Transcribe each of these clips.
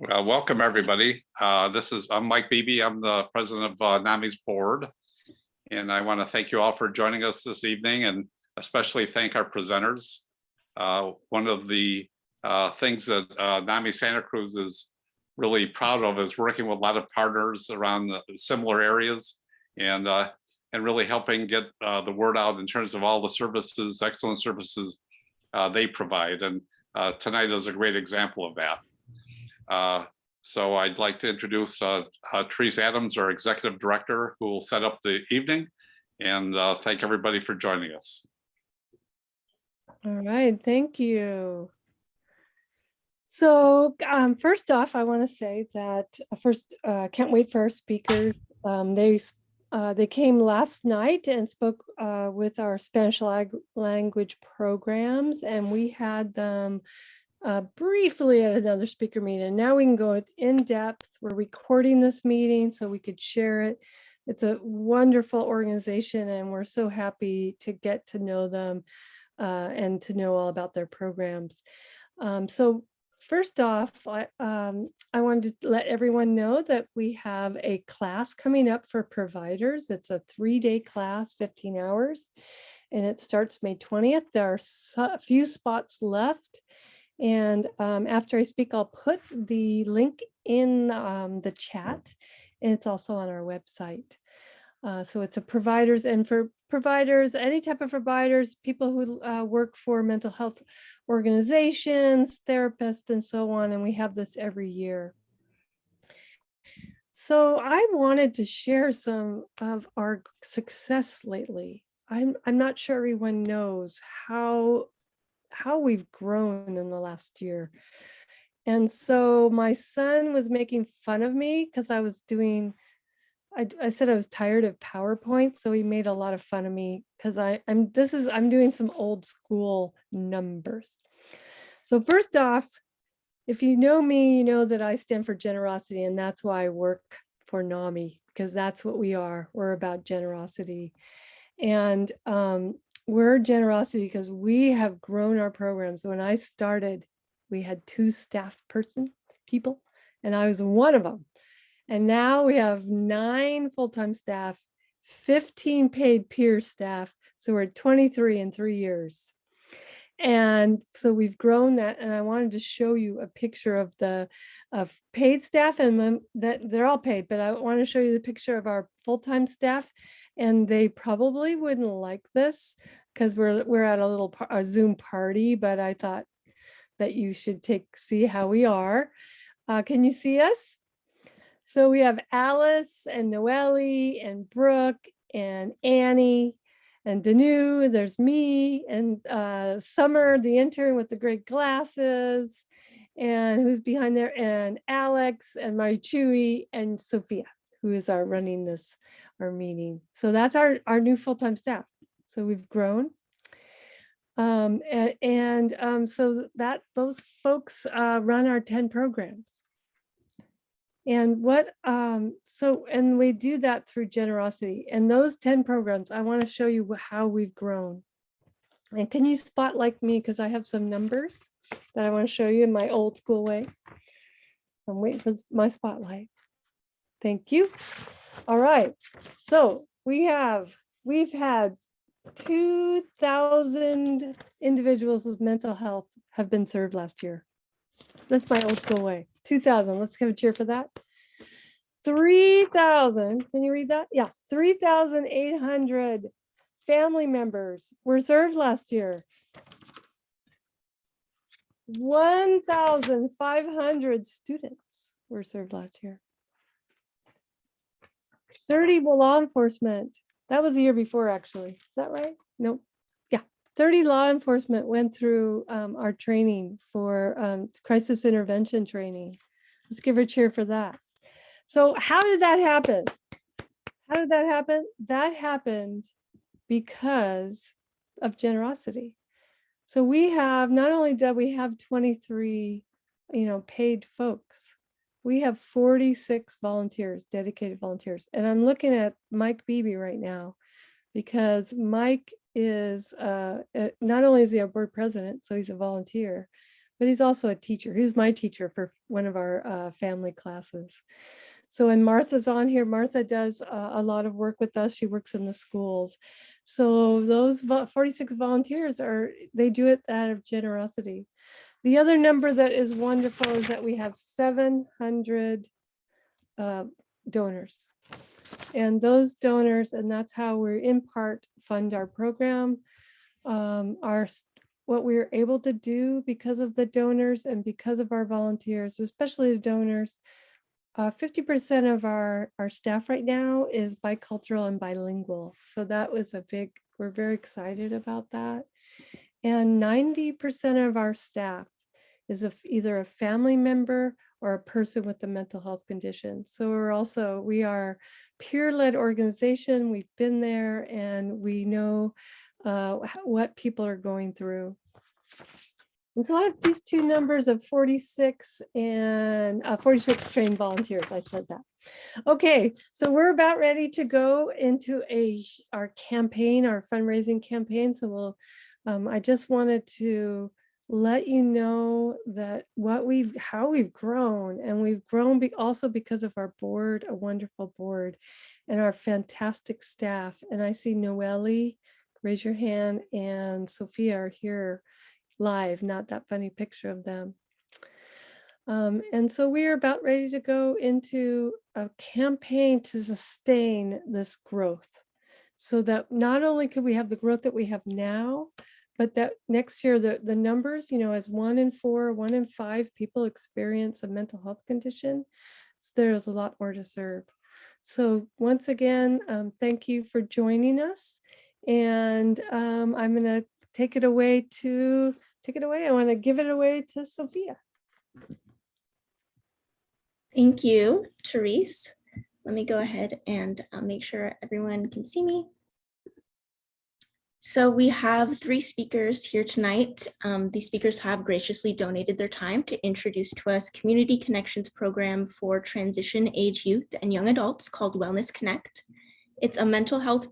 Well, welcome everybody. I'm Mike Beebe. I'm the president of NAMI's board, and I want to thank you all for joining us this evening, and especially thank our presenters. One of the things that NAMI Santa Cruz is really proud of is working with a lot of partners around the similar areas, and really helping get the word out in terms of all the services, excellent services they provide. And tonight is a great example of that. So I'd like to introduce Therese Adams, our executive director, who will set up the evening, and thank everybody for joining us. All right, thank you. So first off, I want to say that can't wait for our speakers. They came last night and spoke with our Spanish language programs, and we had them briefly at another speaker meeting. Now we can go in depth. We're recording this meeting so we could share it. It's a wonderful organization, and we're so happy to get to know them and to know all about their programs. So first off, I wanted to let everyone know that we have a class coming up for providers. It's a 3-day class, 15 hours, and it starts May 20th. There are a few spots left. And after I speak, I'll put the link in the chat, and it's also on our website. So it's a providers, and for providers, any type of providers, people who work for mental health organizations, therapists, and so on. And we have this every year. So I wanted to share some of our success lately. I'm not sure everyone knows how we've grown in the last year. And so my son was making fun of me because I was doing, I said I was tired of PowerPoint. So he made a lot of fun of me because I'm doing some old school numbers. So first off, if you know me, you know that I stand for generosity, and that's why I work for NAMI, because that's what we are. We're about generosity. And we're generosity because we have grown our programs. When I started, we had 2 staff people, and I was one of them. And now we have 9 full-time staff, 15 paid peer staff. So we're at 23 in 3 years. And so we've grown that. And I wanted to show you a picture of paid staff, and that they're all paid, but I want to show you the picture of our full-time staff. And they probably wouldn't like this because we're at a Zoom party, but I thought that you should see how we are. Can you see us? So we have Alice and Noelle and Brooke and Annie and Danu. There's me and Summer, the intern with the great glasses, and who's behind there, and Alex and Marichui and Sophia, who is running our meeting. So that's our new full-time staff. So we've grown. So those folks run our 10 programs. And and we do that through generosity. And those 10 programs, I want to show you how we've grown. And can you spotlight me? Because I have some numbers that I want to show you in my old school way. I'm waiting for my spotlight. Thank you. All right. So we've had 2,000 individuals with mental health have been served last year. That's my old school way. 2,000. Let's give a cheer for that. 3,000. Can you read that? Yeah. 3,800 family members were served last year. 1,500 students were served last year. 30 law enforcement. That was the year before, actually. Is that right? Nope. Yeah. 30 law enforcement went through our training for crisis intervention training. Let's give a cheer for that. So how did that happen? How did that happen? That happened because of generosity. So we have, not only do we have 23, paid folks, we have 46 volunteers, dedicated volunteers. And I'm looking at Mike Beebe right now, because Mike is, not only is he our board president, so he's a volunteer, but he's also a teacher. He was my teacher for one of our family classes. So, and Martha's on here. Martha does a lot of work with us. She works in the schools. So those 46 volunteers they do it out of generosity. The other number that is wonderful is that we have 700 donors. And those donors, and that's how we in part fund our program, what we were able to do because of the donors and because of our volunteers, especially the donors. 50% of our staff right now is bicultural and bilingual. So that was we're very excited about that. And 90% of our staff is either a family member or a person with a mental health condition. So we are peer-led organization. We've been there and we know what people are going through. And so I have these two numbers of 46 and 46 trained volunteers. I said that. Okay, so we're about ready to go into our campaign, our fundraising campaign. So I just wanted to let you know that how we've grown, and we've grown also because of our board, a wonderful board, and our fantastic staff. And I see Noelle, raise your hand, and Sophia are here live, not that funny picture of them. And so we are about ready to go into a campaign to sustain this growth, so that not only could we have the growth that we have now, but that next year the numbers, as 1 in 4, 1 in 5 people experience a mental health condition, so there's a lot more to serve. So once again, thank you for joining us, and I'm going to take it away. I want to give it away to Sophia. Thank you, Therese. Let me go ahead and make sure everyone can see me. So we have 3 speakers here tonight. These speakers have graciously donated their time to introduce to us Community Connections program for transition age youth and young adults called Wellness Connect. It's a mental health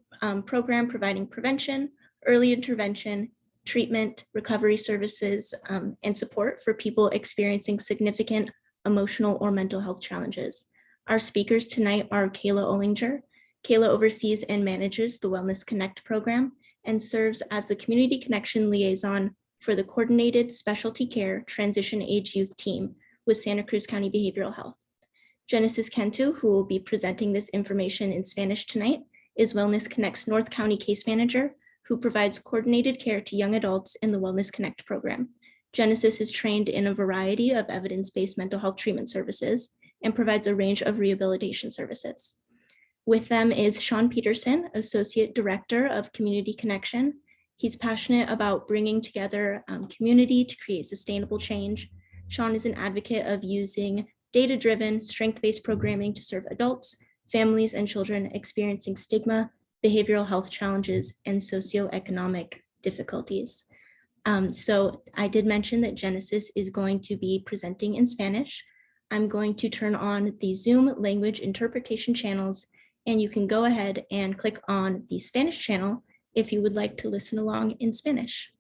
program providing prevention, early intervention, treatment, recovery services, and support for people experiencing significant emotional or mental health challenges. Our speakers tonight are Kayla Olinger. Kayla oversees and manages the Wellness Connect program and serves as the community connection liaison for the coordinated specialty care transition age youth team with Santa Cruz County Behavioral Health. Genesis Cantu, who will be presenting this information in Spanish tonight, is Wellness Connect's North County case manager, who provides coordinated care to young adults in the Wellness Connect program. Genesis is trained in a variety of evidence-based mental health treatment services and provides a range of rehabilitation services. With them is Shawn Peterson, Associate Director of Community Connection. He's passionate about bringing together community to create sustainable change. Shawn is an advocate of using data-driven, strength-based programming to serve adults, families, and children experiencing stigma, behavioral health challenges, and socioeconomic difficulties. So I did mention that Genesis is going to be presenting in Spanish. I'm going to turn on the Zoom language interpretation channels, and you can go ahead and click on the Spanish channel if you would like to listen along in Spanish.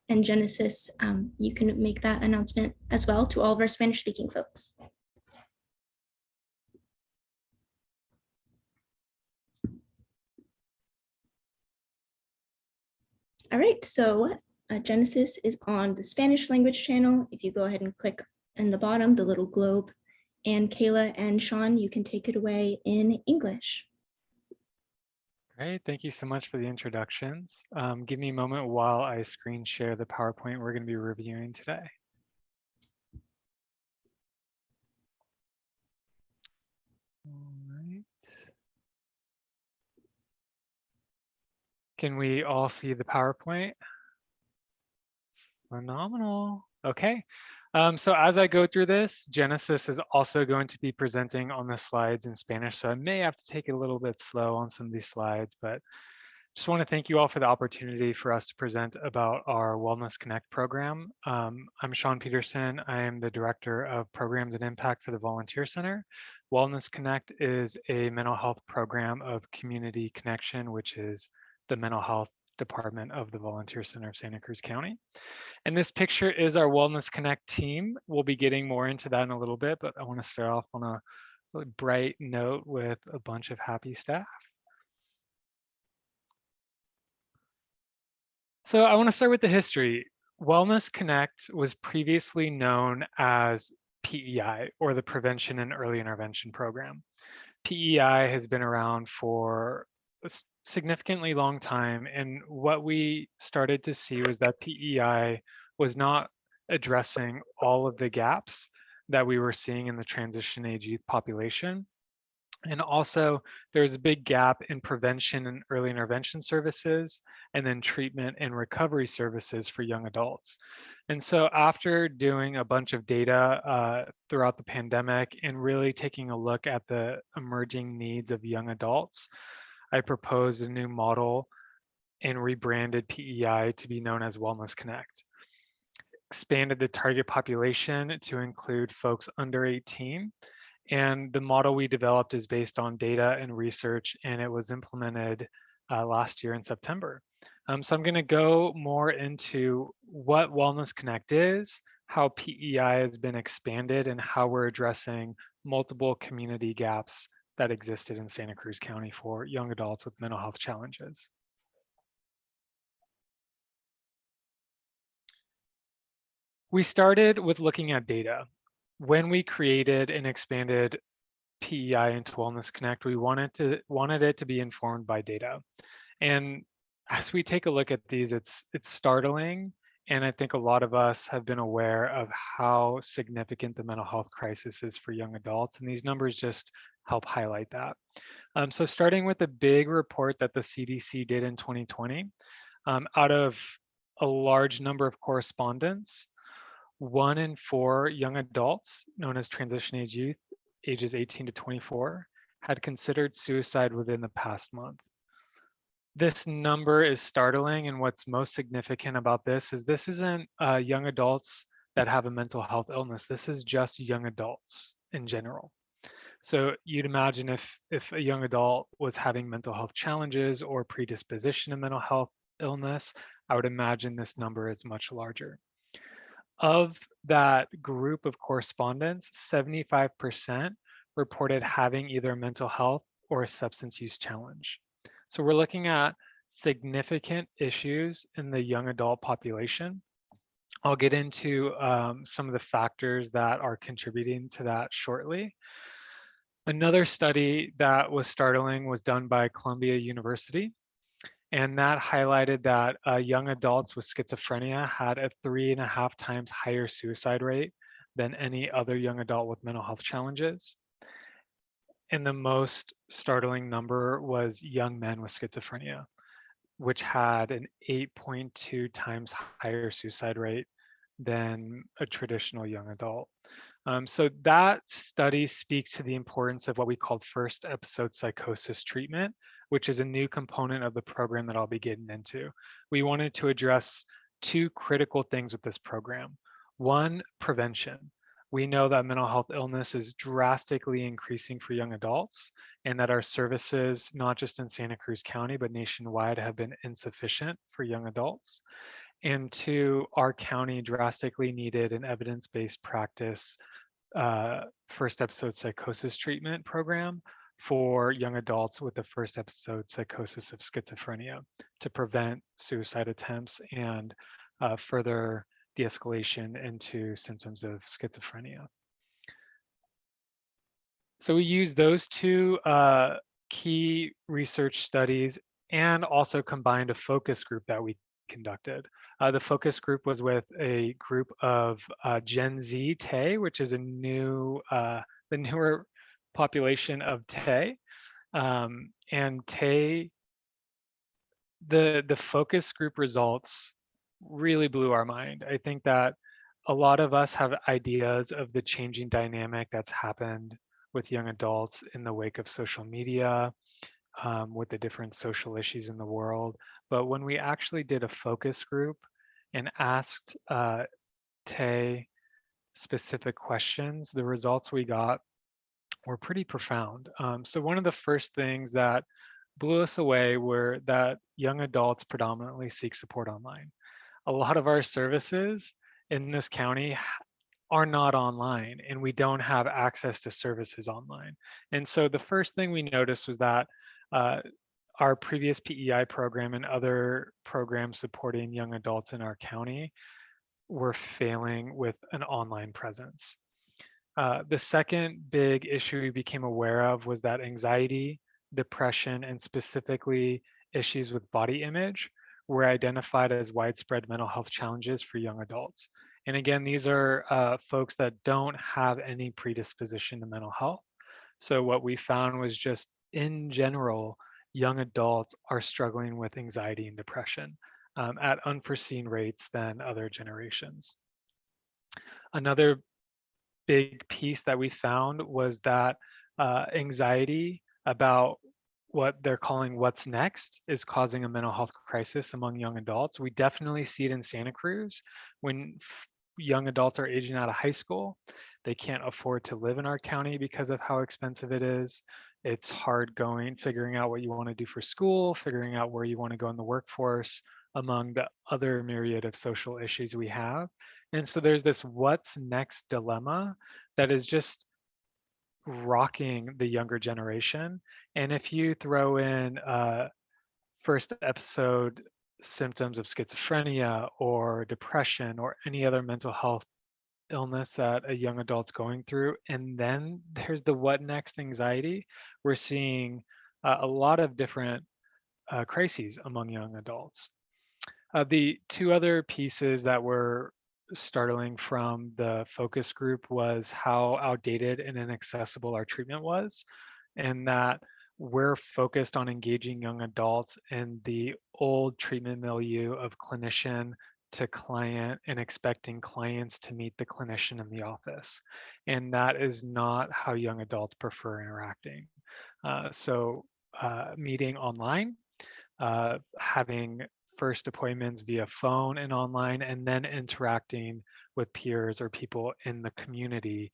And Genesis, you can make that announcement as well to all of our Spanish-speaking folks. All right, so Genesis is on the Spanish language channel. If you go ahead and click in the bottom, the little globe, and Kayla and Shawn, you can take it away in English. Great, thank you so much for the introductions. Give me a moment while I screen share the PowerPoint we're going to be reviewing today. All right. Can we all see the PowerPoint? Phenomenal. Okay. So as I go through this, Genesis is also going to be presenting on the slides in Spanish, so I may have to take it a little bit slow on some of these slides, but just want to thank you all for the opportunity for us to present about our Wellness Connect program. I'm Shawn Peterson. I am the Director of Programs and Impact for the Volunteer Center. Wellness Connect is a mental health program of community connection, which is the mental health department of the Volunteer Center of Santa Cruz County. And this picture is our Wellness Connect team. We'll be getting more into that in a little bit, but I want to start off on a really bright note with a bunch of happy staff. So I want to start with the history. Wellness Connect was previously known as PEI, or the Prevention and Early Intervention Program. PEI has been around for a significantly long time, and what we started to see was that PEI was not addressing all of the gaps that we were seeing in the transition age youth population. And also, there's a big gap in prevention and early intervention services, and then treatment and recovery services for young adults. And so after doing a bunch of data throughout the pandemic and really taking a look at the emerging needs of young adults, I proposed a new model and rebranded PEI to be known as Wellness Connect. Expanded the target population to include folks under 18. And the model we developed is based on data and research, and it was implemented last year in September. So I'm going to go more into what Wellness Connect is, how PEI has been expanded, and how we're addressing multiple community gaps that existed in Santa Cruz County for young adults with mental health challenges. We started with looking at data. When we created and expanded PEI into Wellness Connect, we wanted it to be informed by data. And as we take a look at these, it's startling. And I think a lot of us have been aware of how significant the mental health crisis is for young adults. And these numbers just help highlight that. So starting with the big report that the CDC did in 2020, out of a large number of correspondents, 1 in 4 young adults, known as transition age youth, ages 18 to 24, had considered suicide within the past month. This number is startling, and what's most significant about this isn't young adults that have a mental health illness. This is just young adults in general. So you'd imagine if a young adult was having mental health challenges or predisposition to mental health illness, I would imagine this number is much larger. Of that group of correspondents, 75% reported having either a mental health or a substance use challenge. So we're looking at significant issues in the young adult population. I'll get into some of the factors that are contributing to that shortly. Another study that was startling was done by Columbia University. And that highlighted that young adults with schizophrenia had a 3.5 times higher suicide rate than any other young adult with mental health challenges. And the most startling number was young men with schizophrenia, which had an 8.2 times higher suicide rate than a traditional young adult. So that study speaks to the importance of what we called first episode psychosis treatment, which is a new component of the program that I'll be getting into. We wanted to address 2 critical things with this program. 1, prevention. We know that mental health illness is drastically increasing for young adults, and that our services, not just in Santa Cruz County, but nationwide, have been insufficient for young adults. And 2, our county drastically needed an evidence-based practice first episode psychosis treatment program for young adults with the first episode psychosis of schizophrenia to prevent suicide attempts and further de-escalation into symptoms of schizophrenia. So we use those 2 key research studies and also combined a focus group that we conducted. The focus group was with a group of Gen Z TAY, which is a new, the newer population of TAY. And TAY, the focus group results really blew our mind. I think that a lot of us have ideas of the changing dynamic that's happened with young adults in the wake of social media, with the different social issues in the world. But when we actually did a focus group and asked TAY specific questions, the results we got were pretty profound. So one of the first things that blew us away were that young adults predominantly seek support online. A lot of our services in this county are not online, and we don't have access to services online. And so the first thing we noticed was that uh, our previous PEI program and other programs supporting young adults in our county were failing with an online presence. The second big issue we became aware of was that anxiety, depression, and specifically issues with body image were identified as widespread mental health challenges for young adults. And again, these are folks that don't have any predisposition to mental health. So what we found was just in general, young adults are struggling with anxiety and depression at unforeseen rates than other generations. Another big piece that we found was that anxiety about what they're calling what's next is causing a mental health crisis among young adults. We definitely see it in Santa Cruz when young adults are aging out of high school. They can't afford to live in our county because of how expensive it is. It's hard figuring out what you want to do for school, figuring out where you want to go in the workforce, among the other myriad of social issues we have. And so there's this what's next dilemma that is just rocking the younger generation. And if you throw in first episode symptoms of schizophrenia or depression or any other mental health illness that a young adult's going through, and then there's the what next anxiety, we're seeing a lot of different crises among young adults. The two other pieces that were startling from the focus group was how outdated and inaccessible our treatment was, and that we're focused on engaging young adults in the old treatment milieu of clinician to client and expecting clients to meet the clinician in the office. And that is not how young adults prefer interacting. So meeting online, having first appointments via phone and online, and then interacting with peers or people in the community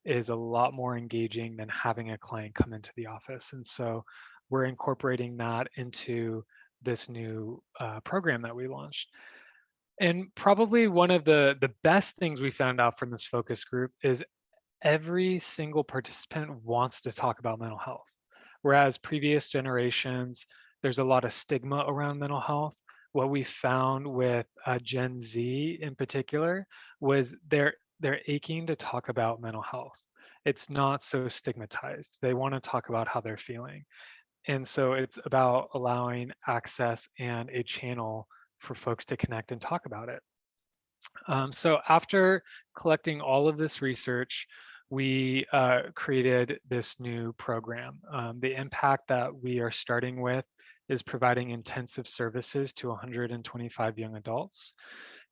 is a lot more engaging than having a client come into the office. And so we're incorporating that into this new program that we launched. And probably one of the best things we found out from this focus group is every single participant wants to talk about mental health. Whereas previous generations, there's a lot of stigma around mental health. What we found with Gen Z in particular was they're aching to talk about mental health. It's not so stigmatized. They want to talk about how they're feeling. And so it's about allowing access and a channel for folks to connect and talk about it. So after collecting all of this research, we created this new program. The impact that we are starting with is providing intensive services to 125 young adults.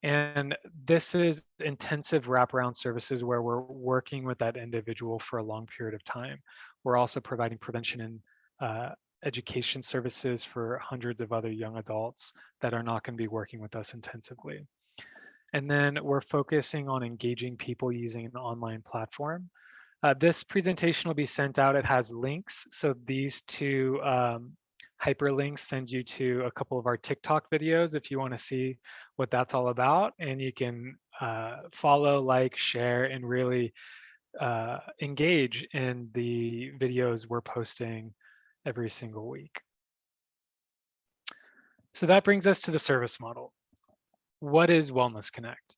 And this is intensive wraparound services where we're working with that individual for a long period of time. We're also providing prevention and education services for hundreds of other young adults that are not going to be working with us intensively. And then we're focusing on engaging people using an online platform. This presentation will be sent out. It has links. So these two hyperlinks send you to a couple of our TikTok videos if you want to see what that's all about. And you can follow, like, share, and really engage in the videos we're posting every single week. So that brings us to the service model. What is Wellness Connect?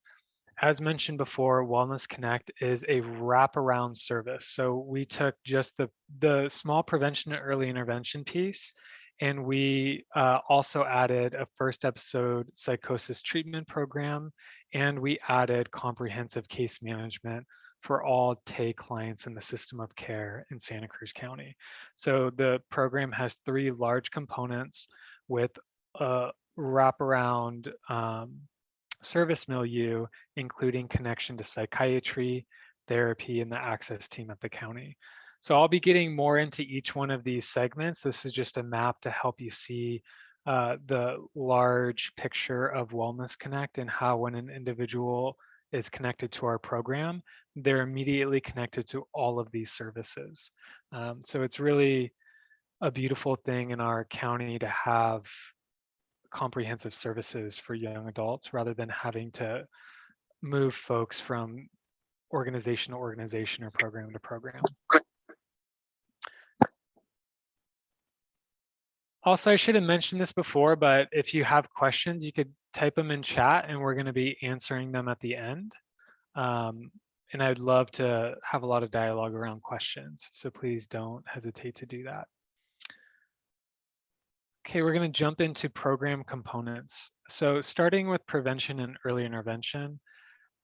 As mentioned before, Wellness Connect is a wraparound service. So we took just the small prevention and early intervention piece, and we also added a first episode psychosis treatment program, and we added comprehensive case management for all TAY clients in the system of care in Santa Cruz County. So the program has three large components with a wraparound service milieu, including connection to psychiatry, therapy, and the access team at the county. So I'll be getting more into each one of these segments. This is just a map to help you see the large picture of Wellness Connect and how when an individual is connected to our program, they're immediately connected to all of these services. So it's really a beautiful thing in our county to have comprehensive services for young adults rather than having to move folks from organization to organization or program to program. Also, I should have mentioned this before, but if you have questions, you could type them in chat and we're going to be answering them at the end. And I'd love to have a lot of dialogue around questions, so please don't hesitate to do that. Okay, we're going to jump into program components. So starting with prevention and early intervention,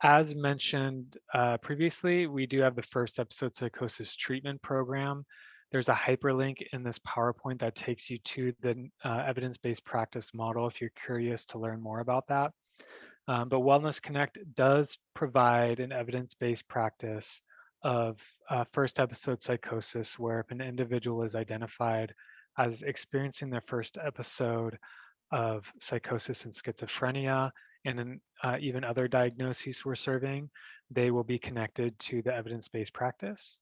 as mentioned previously, we do have the first episode psychosis treatment program. There's a hyperlink in this PowerPoint that takes you to the evidence-based practice model if you're curious to learn more about that. But Wellness Connect does provide an evidence-based practice of first episode psychosis, where if an individual is identified as experiencing their first episode of psychosis and schizophrenia, and then even other diagnoses we're serving, they will be connected to the evidence-based practice.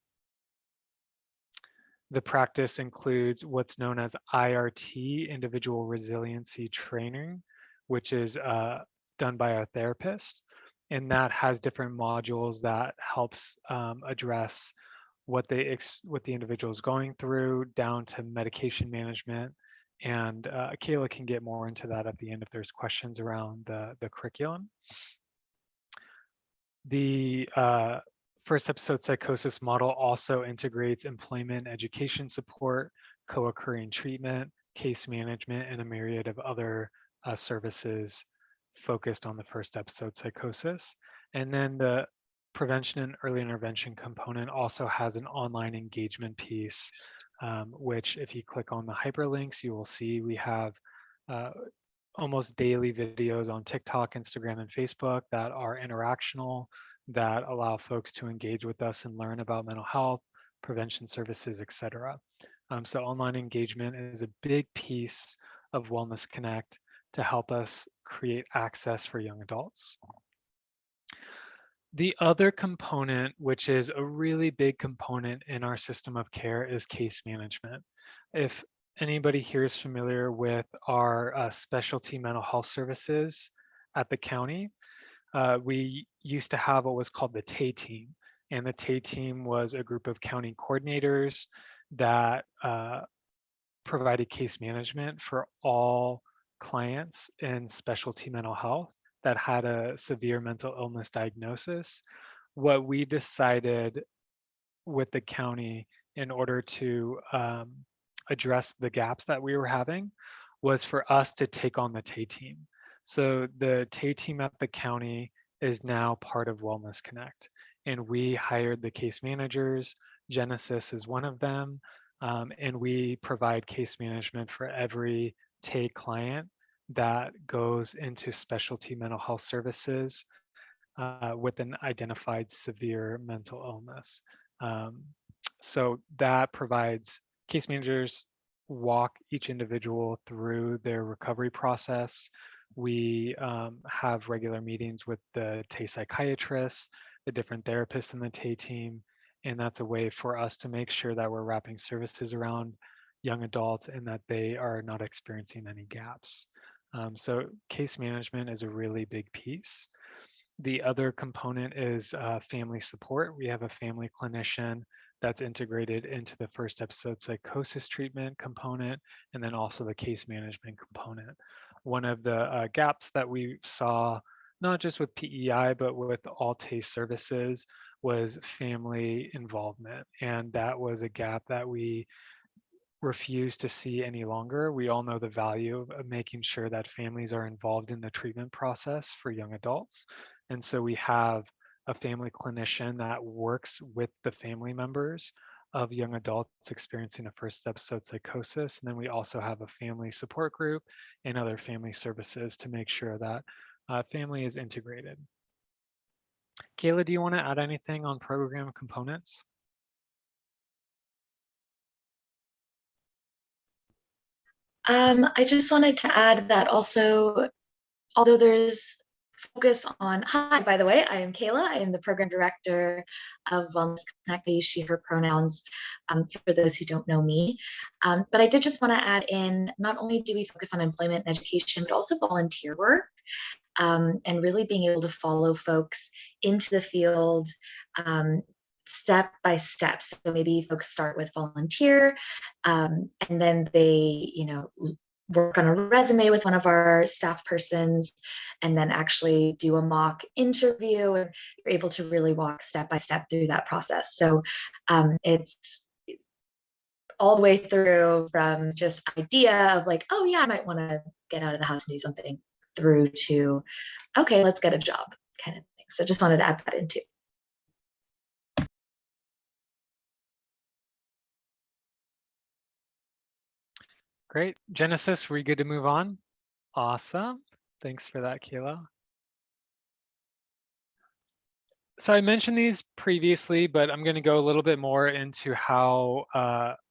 The practice includes what's known as IRT, Individual Resiliency Training, which is done by our therapist. And that has different modules that helps address what the individual is going through, down to medication management. And Kayla can get more into that at the end if there's questions around the curriculum. The first episode psychosis model also integrates employment, education support, co-occurring treatment, case management, and a myriad of other services focused on the first episode psychosis. And then the prevention and early intervention component also has an online engagement piece, which if you click on the hyperlinks, you will see we have almost daily videos on TikTok, Instagram, and Facebook that are interactional, that allow folks to engage with us and learn about mental health, prevention services, etc. So online engagement is a big piece of Wellness Connect to help us create access for young adults. The other component, which is a really big component in our system of care, is case management. If anybody here is familiar with our specialty mental health services at the county, we used to have what was called the TAY team. And the TAY team was a group of county coordinators that provided case management for all clients in specialty mental health that had a severe mental illness diagnosis. What we decided with the county in order to address the gaps that we were having was for us to take on the TAY team. So the TAY team at the county is now part of Wellness Connect, and we hired the case managers. Genesis is one of them, and we provide case management for every TAY client that goes into specialty mental health services with an identified severe mental illness. So that provides case managers walk each individual through their recovery process. We have regular meetings with the TAY psychiatrists, the different therapists in the TAY team, and that's a way for us to make sure that we're wrapping services around young adults and that they are not experiencing any gaps. So case management is a really big piece. The other component is family support. We have a family clinician that's integrated into the first episode psychosis treatment component, and then also the case management component. One of the gaps that we saw, not just with PEI, but with all TAY services, was family involvement. And that was a gap that we refuse to see any longer. We all know the value of making sure that families are involved in the treatment process for young adults. And so we have a family clinician that works with the family members of young adults experiencing a first episode psychosis. And then we also have a family support group and other family services to make sure that family is integrated. Kayla, do you want to add anything on program components? I just wanted to add that also, although there's focus on, hi, by the way, I am Kayla. I am the program director of Wellness Connect. I use she, her pronouns for those who don't know me. But I did just want to add in, not only do we focus on employment and education, but also volunteer work, and really being able to follow folks into the field step by step. So maybe folks start with volunteer, and then they, work on a resume with one of our staff persons, and then actually do a mock interview, and you're able to really walk step by step through that process. So it's all the way through from just idea of like, oh yeah, I might want to get out of the house and do something, through to, okay, let's get a job kind of thing. So just wanted to add that in too. Great. Genesis, were you good to move on? Awesome. Thanks for that, Kayla. So I mentioned these previously, but I'm going to go a little bit more into how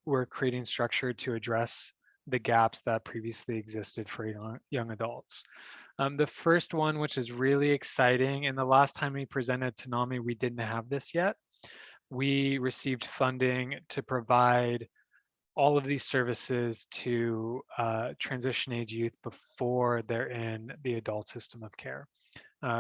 we're creating structure to address the gaps that previously existed for young adults. The first one, which is really exciting, and the last time we presented to NAMI, we didn't have this yet. We received funding to provide all of these services to transition age youth before they're in the adult system of care.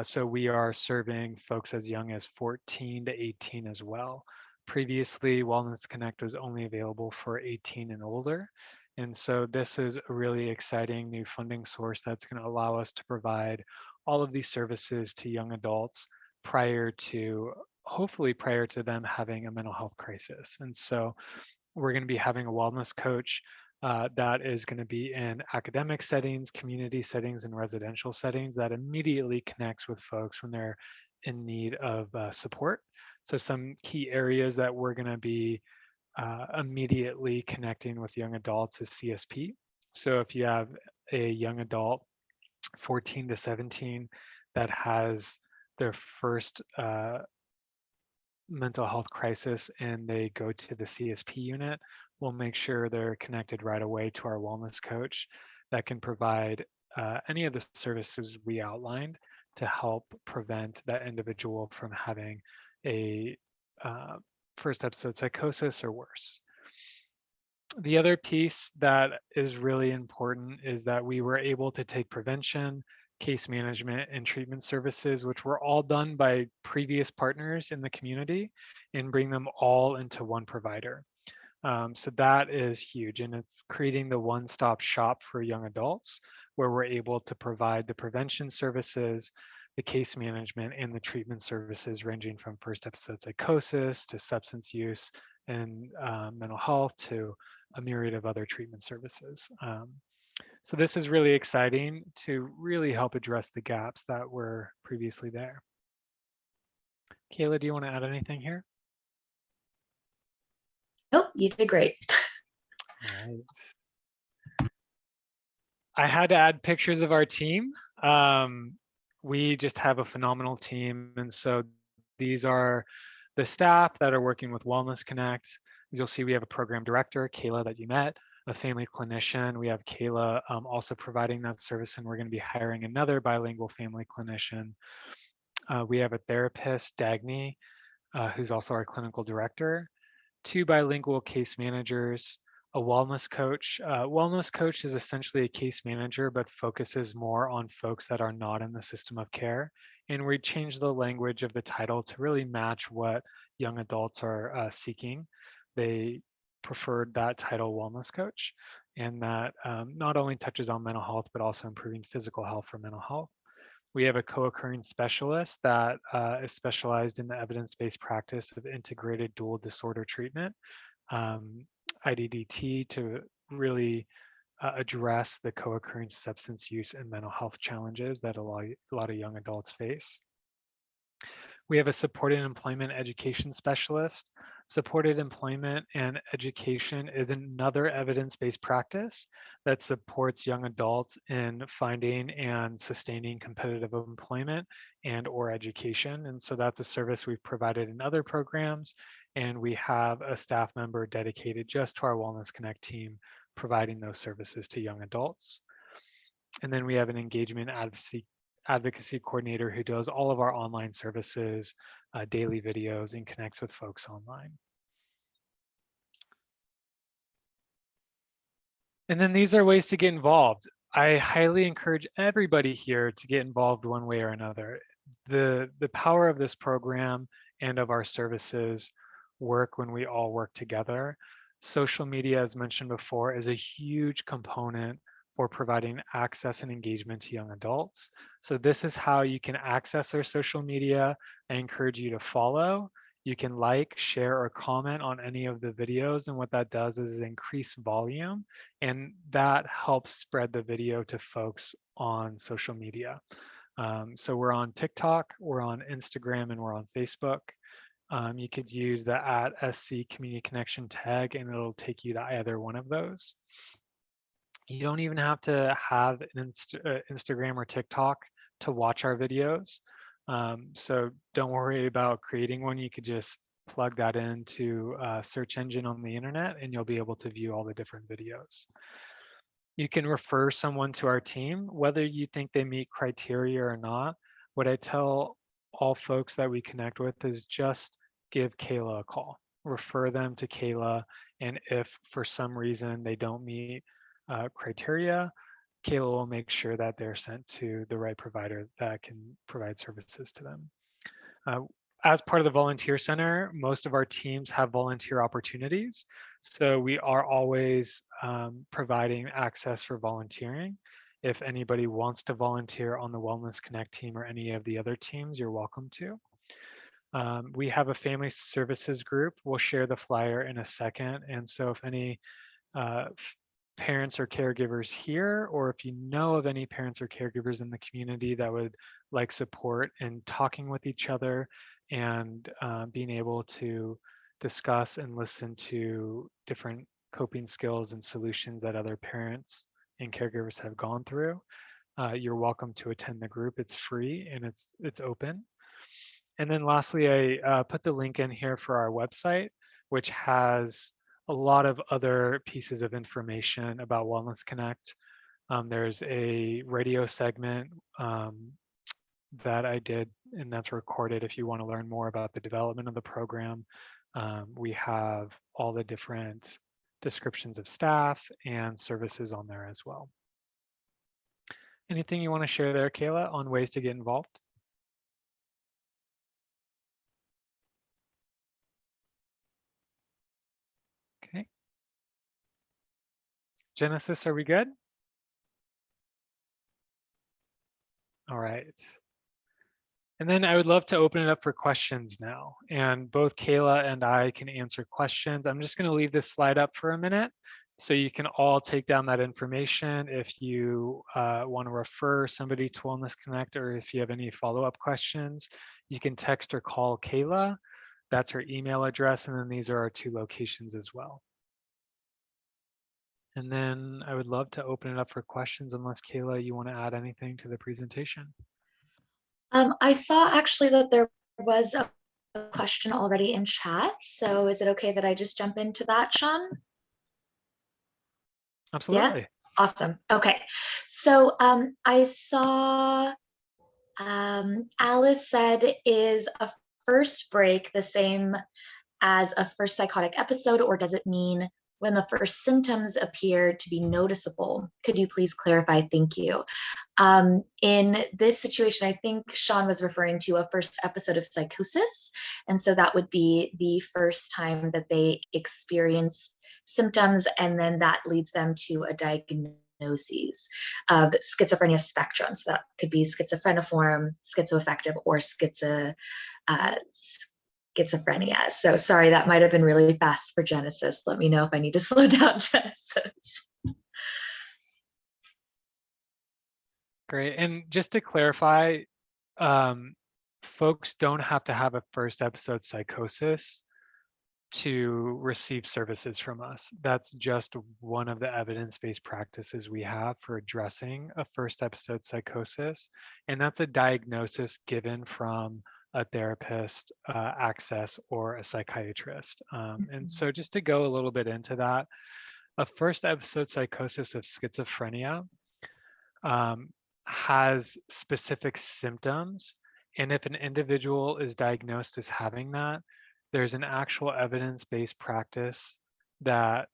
So we are serving folks as young as 14 to 18 as well. Previously, Wellness Connect was only available for 18 and older. And so this is a really exciting new funding source that's going to allow us to provide all of these services to young adults hopefully prior to them having a mental health crisis. And so we're going to be having a wellness coach that is going to be in academic settings, community settings, and residential settings that immediately connects with folks when they're in need of support. So some key areas that we're going to be immediately connecting with young adults is CSP. So if you have a young adult, 14 to 17, that has their first mental health crisis and they go to the CSP unit, we'll make sure they're connected right away to our wellness coach that can provide any of the services we outlined to help prevent that individual from having a first episode psychosis or worse. The other piece that is really important is that we were able to take prevention, case management, and treatment services, which were all done by previous partners in the community, and bring them all into one provider. So that is huge, and it's creating the one-stop shop for young adults, where we're able to provide the prevention services, the case management, and the treatment services ranging from first episode psychosis to substance use and mental health to a myriad of other treatment services. So this is really exciting to really help address the gaps that were previously there. Kayla, do you want to add anything here? Nope, you did great. All right. I had to add pictures of our team. We just have a phenomenal team. And so these are the staff that are working with Wellness Connect. As you'll see, we have a program director, Kayla, that you met, a family clinician. We have Kayla also providing that service, and we're going to be hiring another bilingual family clinician. We have a therapist, Dagny, who's also our clinical director, 2 bilingual case managers, a wellness coach. Wellness coach is essentially a case manager, but focuses more on folks that are not in the system of care. And we changed the language of the title to really match what young adults are seeking. They preferred that title, wellness coach, and that not only touches on mental health, but also improving physical health for mental health. We have a co-occurring specialist that is specialized in the evidence-based practice of integrated dual disorder treatment, IDDT, to really address the co-occurring substance use and mental health challenges that a lot of young adults face. We have a supported employment education specialist. Supported employment and education is another evidence-based practice that supports young adults in finding and sustaining competitive employment and or education. And so that's a service we've provided in other programs. And we have a staff member dedicated just to our Wellness Connect team providing those services to young adults. And then we have an engagement advocacy coordinator who does all of our online services, daily videos, and connects with folks online. And then these are ways to get involved. I highly encourage everybody here to get involved one way or another. The power of this program and of our services work when we all work together. Social media, as mentioned before, is a huge component for providing access and engagement to young adults. So this is how you can access our social media. I encourage you to follow. You can like, share, or comment on any of the videos. And what that does is increase volume, and that helps spread the video to folks on social media. So we're on TikTok, we're on Instagram, and we're on Facebook. You could use the @SC Community Connection tag, and it'll take you to either one of those. You don't even have to have an Instagram or TikTok to watch our videos. So don't worry about creating one. You could just plug that into a search engine on the internet, and you'll be able to view all the different videos. You can refer someone to our team, whether you think they meet criteria or not. What I tell all folks that we connect with is just give Kayla a call, refer them to Kayla. And if for some reason they don't meet criteria, Kayla will make sure that they're sent to the right provider that can provide services to them. As part of the Volunteer Center, most of our teams have volunteer opportunities. So we are always providing access for volunteering. If anybody wants to volunteer on the Wellness Connect team or any of the other teams, you're welcome to. We have a family services group. We'll share the flyer in a second. And so if any parents or caregivers here, or if you know of any parents or caregivers in the community that would like support in talking with each other and being able to discuss and listen to different coping skills and solutions that other parents and caregivers have gone through, you're welcome to attend the group. It's free and it's open. And then lastly, I put the link in here for our website, which has a lot of other pieces of information about Wellness Connect. There's a radio segment that I did, and that's recorded if you want to learn more about the development of the program. We have all the different descriptions of staff and services on there as well. Anything you want to share there, Kayla, on ways to get involved? Okay. Genesis, are we good? All right. And then I would love to open it up for questions now. And both Kayla and I can answer questions. I'm just going to leave this slide up for a minute so you can all take down that information. If you want to refer somebody to Wellness Connect, or if you have any follow-up questions, you can text or call Kayla. That's her email address. And then these are our 2 locations as well. And then I would love to open it up for questions, unless Kayla, you want to add anything to the presentation. I saw actually that there was a question already in chat. So is it okay that I just jump into that, Shawn? Absolutely. Yeah? Awesome. Okay. So I saw Alice said, is a first break the same as a first psychotic episode, or does it mean when the first symptoms appear to be noticeable? Could you please clarify? Thank you. In this situation, I think Shawn was referring to a first episode of psychosis. And so that would be the first time that they experience symptoms, and then that leads them to a diagnosis of schizophrenia spectrum. So that could be schizophreniform, schizoaffective, or schizophrenia. So sorry, that might have been really fast for Genesis. Let me know if I need to slow down, Genesis. Great. And just to clarify, folks don't have to have a first episode psychosis to receive services from us. That's just one of the evidence-based practices we have for addressing a first episode psychosis. And that's a diagnosis given from a therapist, access, or a psychiatrist. And so just to go a little bit into that, a first episode psychosis of schizophrenia has specific symptoms. And if an individual is diagnosed as having that, there's an actual evidence-based practice that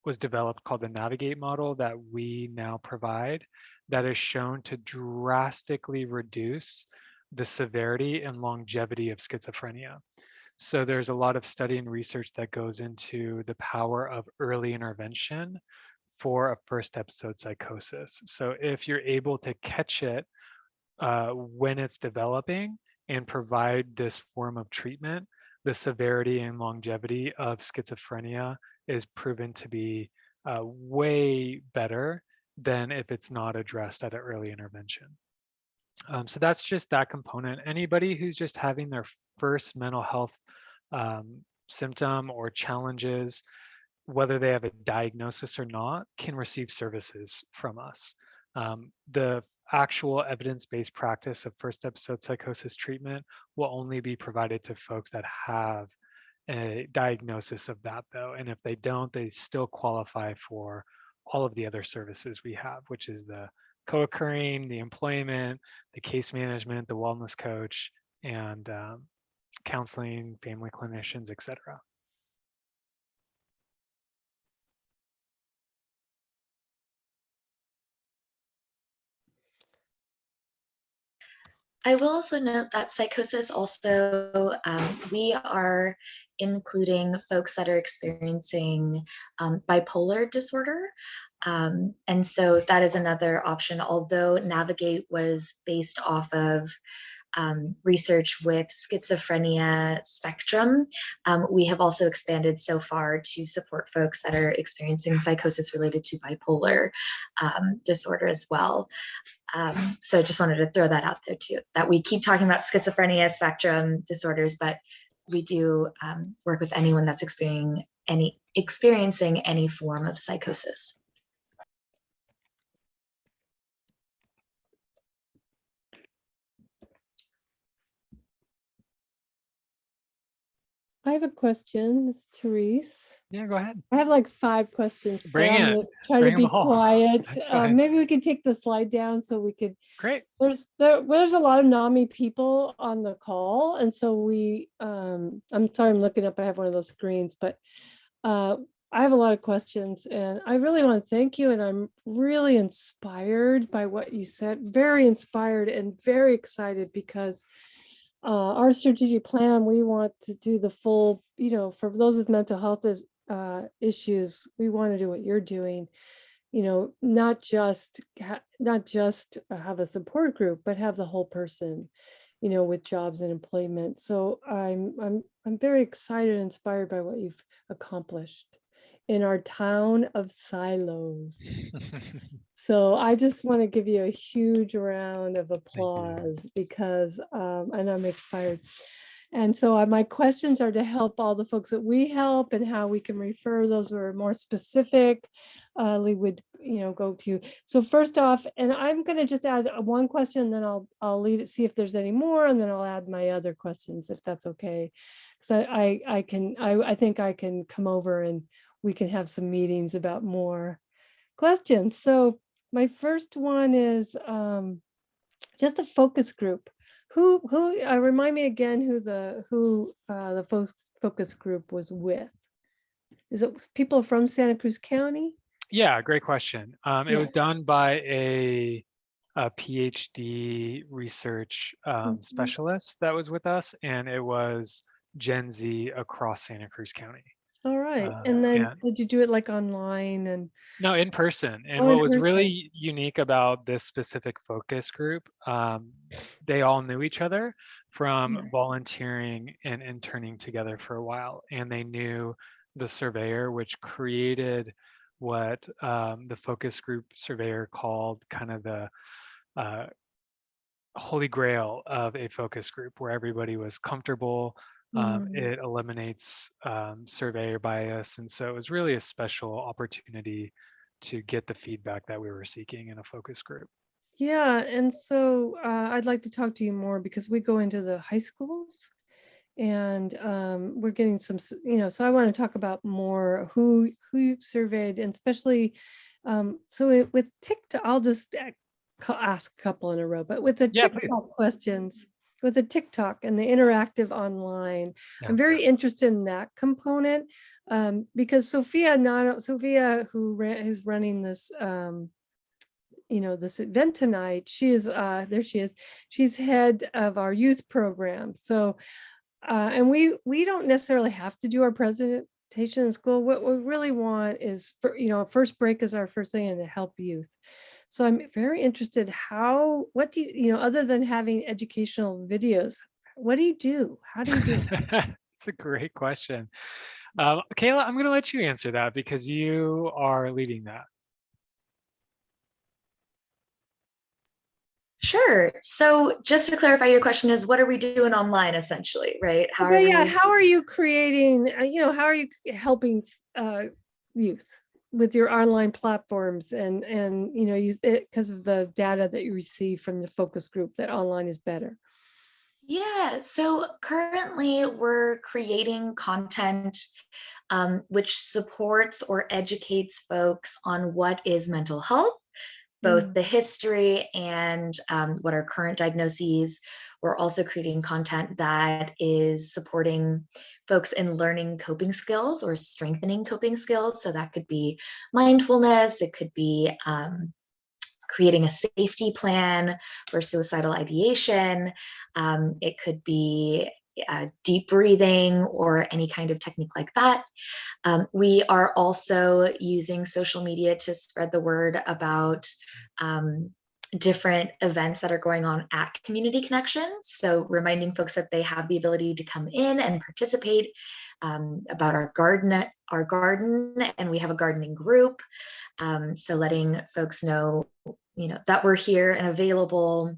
was developed called the Navigate model that we now provide that is shown to drastically reduce the severity and longevity of schizophrenia. So there's a lot of study and research that goes into the power of early intervention for a first episode psychosis. So if you're able to catch it when it's developing and provide this form of treatment, the severity and longevity of schizophrenia is proven to be way better than if it's not addressed at an early intervention. So that's just that component. Anybody who's just having their first mental health symptom or challenges, whether they have a diagnosis or not, can receive services from us. The actual evidence-based practice of first episode psychosis treatment will only be provided to folks that have a diagnosis of that, though. And if they don't, they still qualify for all of the other services we have, which is the co-occurring, the employment, the case management, the wellness coach, and counseling, family clinicians, et cetera. I will also note that psychosis also, we are including folks that are experiencing bipolar disorder. And so that is another option, although Navigate was based off of research with schizophrenia spectrum. We have also expanded so far to support folks that are experiencing psychosis related to bipolar disorder as well. So just wanted to throw that out there too, that we keep talking about schizophrenia spectrum disorders, but we do work with anyone that's experiencing any form of psychosis. I have a question. It's Therese. Yeah, go ahead. I have like 5 questions. but Bring I'm it. gonna try Bring to 'em be all. quiet. Go ahead. Maybe we could take the slide down so we could. Great. There's a lot of NAMI people on the call, and so we. I'm sorry, I'm looking up. I have one of those screens, but I have a lot of questions, and I really want to thank you. And I'm really inspired by what you said. Very inspired and very excited because. Our strategic plan, we want to do the full, for those with mental health issues, we want to do what you're doing, not just have a support group, but have the whole person, with jobs and employment. So I'm very excited and inspired by what you've accomplished in our town of silos. So I just want to give you a huge round of applause because, and I'm inspired. And so my questions are to help all the folks that we help and how we can refer those who are more specific. We would, go to you. So first off, and I'm going to just add one question, then I'll lead it, see if there's any more, and then I'll add my other questions if that's okay. So I think I can come over and we can have some meetings about more questions. So my first one is just a focus group. Who remind me again who the focus group was with? Is it people from Santa Cruz County? Yeah, great question. It Yeah. was done by a PhD research specialist that was with us, and it was Gen Z across Santa Cruz County. All right. And then yeah. did you do it like online and? No, in person. And Oh, what in was person. really unique about this specific focus group, they all knew each other from Yeah. volunteering and interning together for a while. And they knew the surveyor, which created what the focus group surveyor called kind of the holy grail of a focus group where everybody was comfortable. It eliminates surveyor bias. And so it was really a special opportunity to get the feedback that we were seeking in a focus group. Yeah, and so I'd like to talk to you more because we go into the high schools and we're getting some, so I want to talk about more who you surveyed, and especially with TikTok, I'll just ask a couple in a row, but with the Yeah, please. TikTok questions, with the TikTok and the interactive online, Yeah. I'm very interested in that component, because Sophia, who's running this, this event tonight, she is, there she is, she's head of our youth program. So, and we don't necessarily have to do our presentation in school. What we really want is, first break is our first thing, and to help youth. So I'm very interested, what do you, other than having educational videos, what do you do? How do you do it? It's a great question. Kayla, I'm going to let you answer that because you are leading that. Sure. So just to clarify, your question is, what are we doing online, essentially, right? How are Yeah, we? how are you creating, how are you helping youth with your online platforms, and because of the data that you receive from the focus group, that online is better? Yeah, so currently we're creating content which supports or educates folks on what is mental health, both the history and what are current diagnoses. We're also creating content that is supporting folks in learning coping skills or strengthening coping skills. So that could be mindfulness, it could be creating a safety plan for suicidal ideation. It could be deep breathing or any kind of technique like that. We are also using social media to spread the word about different events that are going on at Community Connections. So reminding folks that they have the ability to come in and participate, about our garden, and we have a gardening group. So letting folks know, that we're here and available.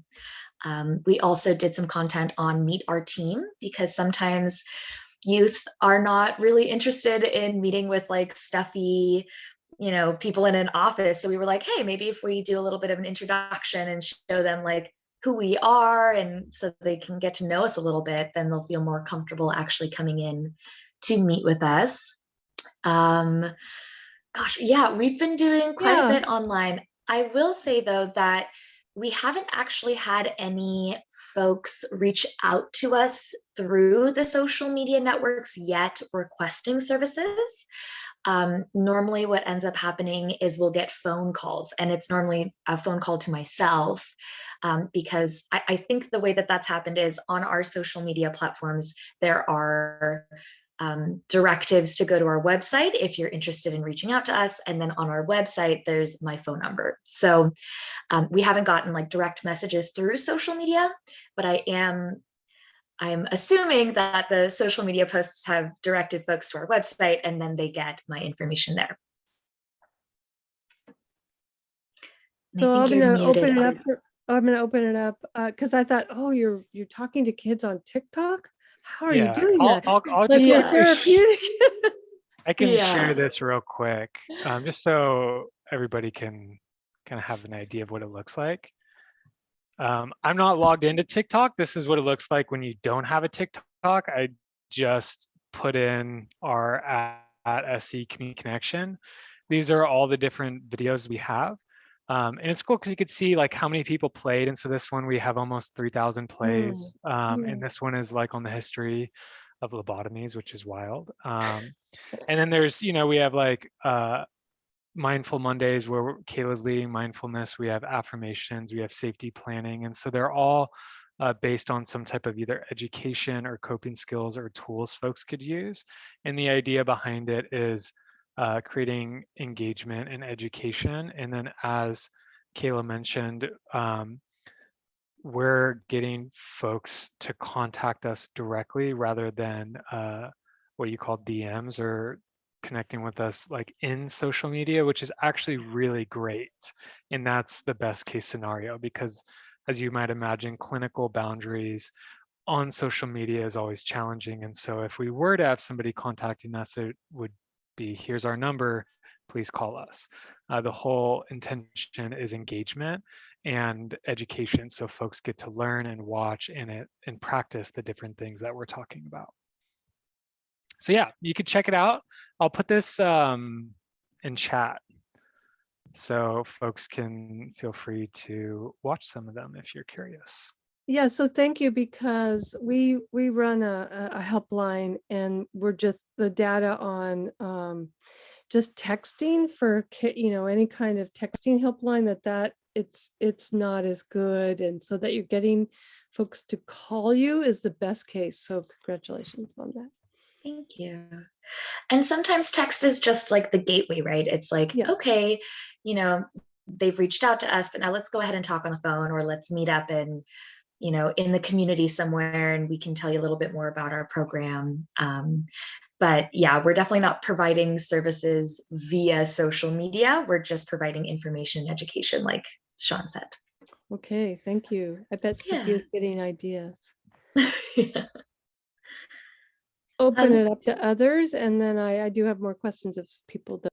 We also did some content on Meet Our Team, because sometimes youth are not really interested in meeting with like stuffy, people in an office. So we were like, hey, maybe if we do a little bit of an introduction and show them like who we are, and so they can get to know us a little bit, then they'll feel more comfortable actually coming in to meet with us. Gosh, yeah, we've been doing quite a bit online. I will say though that we haven't actually had any folks reach out to us through the social media networks yet requesting services. Normally what ends up happening is we'll get phone calls, and it's normally a phone call to myself, because I think the way that that's happened is on our social media platforms, there are directives to go to our website if you're interested in reaching out to us. And then on our website, there's my phone number. So we haven't gotten like direct messages through social media, but I'm assuming that the social media posts have directed folks to our website, and then they get my information there. So I'm going to open it up. I'm going to open it up because I thought, oh, you're talking to kids on TikTok. How are you doing that? I'll Like for therapeutic. I can share this real quick, just so everybody can kind of have an idea of what it looks like. I'm not logged into TikTok. This is what it looks like when you don't have a TikTok. I just put in our at SC Community Connection. These are all the different videos we have. And it's cool because you could see like how many people played. And so this one, we have almost 3,000 plays. And this one is like on the history of lobotomies, which is wild. And then there's, we have like Mindful Mondays where Kayla's leading mindfulness. We have affirmations, we have safety planning. And so they're all based on some type of either education or coping skills or tools folks could use. And the idea behind it is creating engagement and education. And then as Kayla mentioned, we're getting folks to contact us directly rather than what you call DMs or connecting with us like in social media, which is actually really great. And that's the best case scenario, because as you might imagine, clinical boundaries on social media is always challenging. And so if we were to have somebody contacting us, it would be, here's our number, please call us. The whole intention is engagement and education, so folks get to learn and watch and practice the different things that we're talking about. So yeah, you could check it out. I'll put this in chat. So folks can feel free to watch some of them if you're curious. Yeah, so thank you, because we run a helpline, and we're just the data on just texting for any kind of texting helpline, that it's not as good, and so that you're getting folks to call you is the best case. So congratulations on that. Thank you. And sometimes text is just like the gateway, right? It's like, Yeah. okay, they've reached out to us, but now let's go ahead and talk on the phone, or let's meet up and in the community somewhere, and we can tell you a little bit more about our program. But yeah, we're definitely not providing services via social media. We're just providing information and education, like Shawn said. Okay, thank you. I bet Yeah. Cynthia's getting ideas. Yeah. Open it up to others, and then I do have more questions if people don't.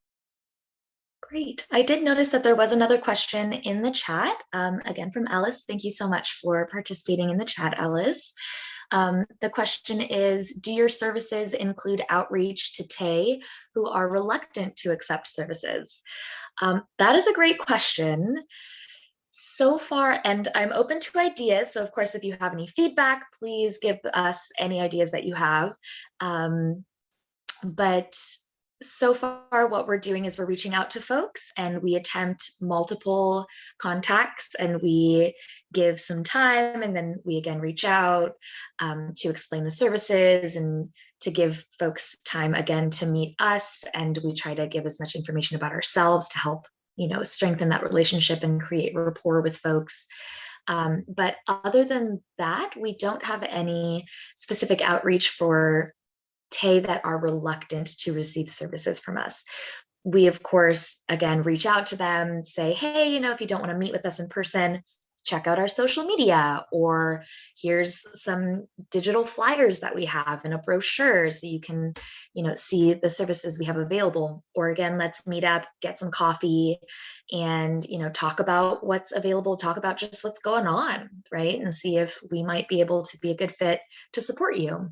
Great. I did notice that there was another question in the chat, again from Alice. Thank you so much for participating in the chat, Alice. The question is, do your services include outreach to TAE who are reluctant to accept services? That is a great question. So far, and I'm open to ideas. So of course, if you have any feedback, please give us any ideas that you have. But so far, what we're doing is we're reaching out to folks, and we attempt multiple contacts, and we give some time, and then we again reach out to explain the services and to give folks time again to meet us. And we try to give as much information about ourselves to help strengthen that relationship and create rapport with folks. But other than that, we don't have any specific outreach for TAE that are reluctant to receive services from us. We, of course, again, reach out to them, say, hey, if you don't want to meet with us in person, check out our social media, or here's some digital flyers that we have in a brochure so you can, see the services we have available. Or again, let's meet up, get some coffee, and, talk about what's available, talk about just what's going on, right? And see if we might be able to be a good fit to support you.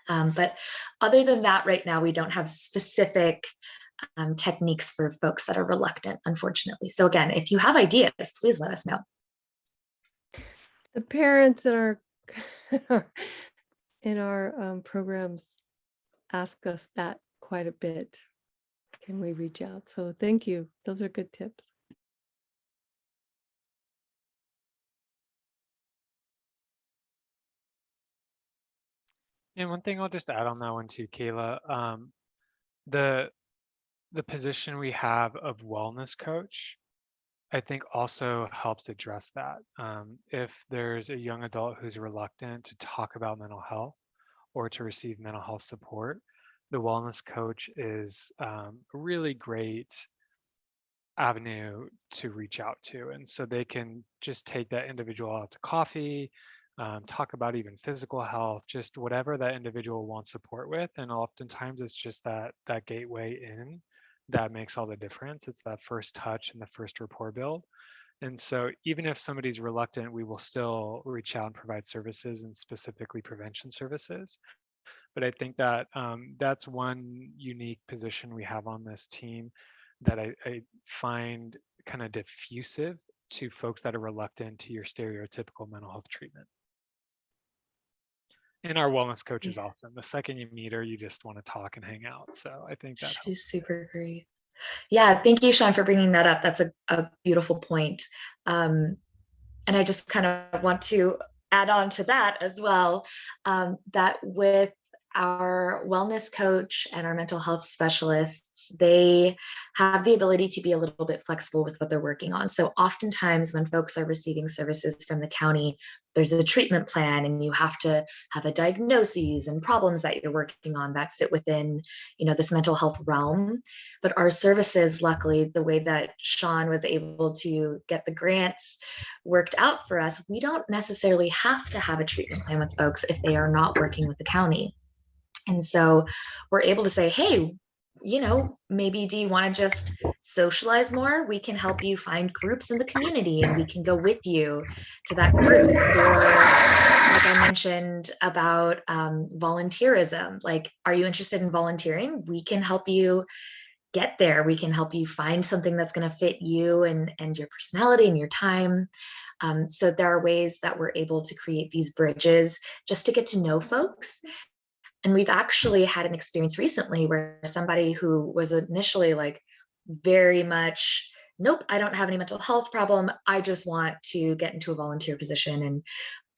But other than that, right now, we don't have specific techniques for folks that are reluctant, unfortunately. So again, if you have ideas, please let us know. The parents in our programs ask us that quite a bit. Can we reach out? So thank you. Those are good tips. And one thing I'll just add on that one too, Kayla, the position we have of wellness coach, I think also helps address that. If there's a young adult who's reluctant to talk about mental health or to receive mental health support, the wellness coach is a really great avenue to reach out to. And so they can just take that individual out to coffee, talk about even physical health, just whatever that individual wants support with. And oftentimes it's just that gateway in that makes all the difference. It's that first touch and the first rapport build. And so even if somebody's reluctant, we will still reach out and provide services, and specifically prevention services. But I think that that's one unique position we have on this team that I find kind of diffusive to folks that are reluctant to your stereotypical mental health treatment. And our wellness coach is awesome. The second you meet her, you just want to talk and hang out. So I think that she's super great. Yeah, thank you, Shawn, for bringing that up. That's a beautiful point. And I just kind of want to add on to that as well, that with our wellness coach and our mental health specialists, they have the ability to be a little bit flexible with what they're working on. So oftentimes when folks are receiving services from the county, there's a treatment plan, and you have to have a diagnosis and problems that you're working on that fit within, this mental health realm. But our services, luckily, the way that Shawn was able to get the grants worked out for us, we don't necessarily have to have a treatment plan with folks if they are not working with the county. And so we're able to say, hey, maybe do you want to just socialize more? We can help you find groups in the community, and we can go with you to that group. Or like I mentioned about volunteerism, like, are you interested in volunteering? We can help you, get there. We can help you find something that's going to fit you and your personality and your time. So there are ways that we're able to create these bridges just to get to know folks. And we've actually had an experience recently where somebody who was initially like very much, nope, I don't have any mental health problem, I just want to get into a volunteer position.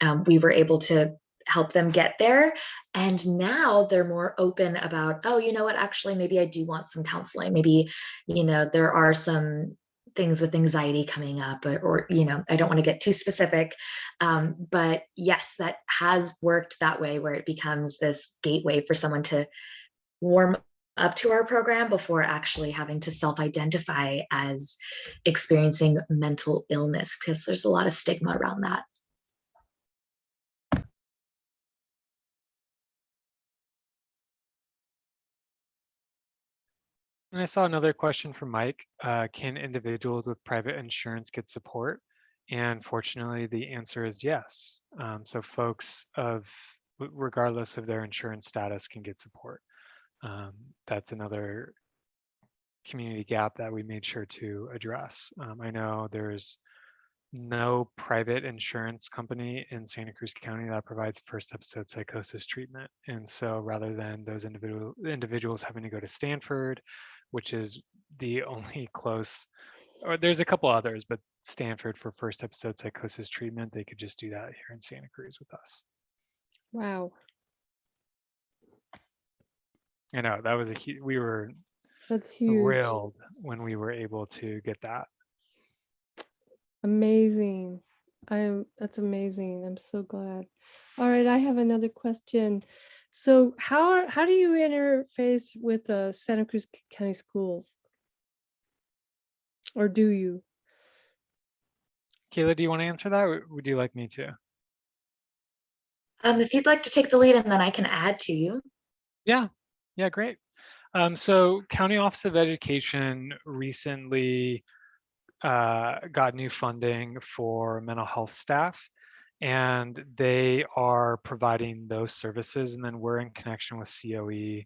And we were able to help them get there. And now they're more open about, oh, you know what, actually, maybe I do want some counseling. Maybe, there are some things with anxiety coming up, or I don't want to get too specific. But yes, that has worked that way, where it becomes this gateway for someone to warm up to our program before actually having to self-identify as experiencing mental illness, because there's a lot of stigma around that. And I saw another question from Mike. Can individuals with private insurance get support? And fortunately, the answer is yes. So folks regardless of their insurance status, can get support. That's another community gap that we made sure to address. I know there's no private insurance company in Santa Cruz County that provides first episode psychosis treatment. And so rather than those individuals having to go to Stanford, which is the only close, or there's a couple others, but Stanford for first episode psychosis treatment, they could just do that here in Santa Cruz with us. Wow. I know that was we were That's huge. thrilled when we were able to get that. Amazing. That's amazing. I'm so glad. All right, I have another question. So how do you interface with the Santa Cruz County schools? Or do you? Kayla, do you want to answer that, or would you like me to? If you'd like to take the lead, and then I can add to you. Yeah, great. So County Office of Education recently got new funding for mental health staff, and they are providing those services. And then we're in connection with COE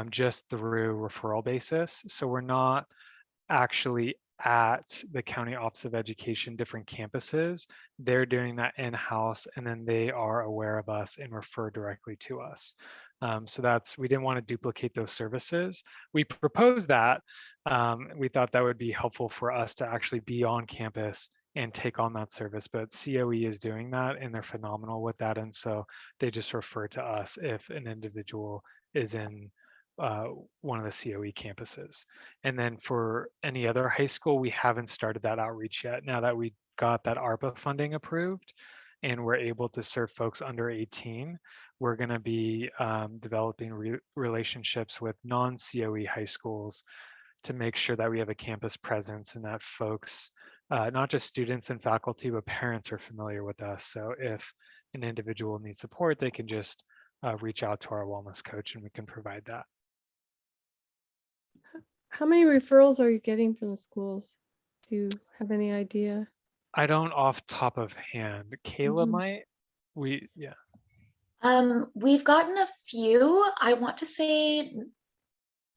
just through referral basis. So we're not actually at the County Office of Education, different campuses. They're doing that in-house, and then they are aware of us and refer directly to us. So we didn't want to duplicate those services. We proposed that. We thought that would be helpful for us to actually be on campus and take on that service, but COE is doing that and they're phenomenal with that. And so they just refer to us if an individual is in one of the COE campuses. And then for any other high school, we haven't started that outreach yet. Now that we got that ARPA funding approved and we're able to serve folks under 18, we're going to be developing relationships with non-COE high schools to make sure that we have a campus presence and that folks, not just students and faculty, but parents are familiar with us. So if an individual needs support, they can just reach out to our wellness coach and we can provide that. How many referrals are you getting from the schools? Do you have any idea? I don't off top of hand. Kayla might. We've gotten a few. I want to say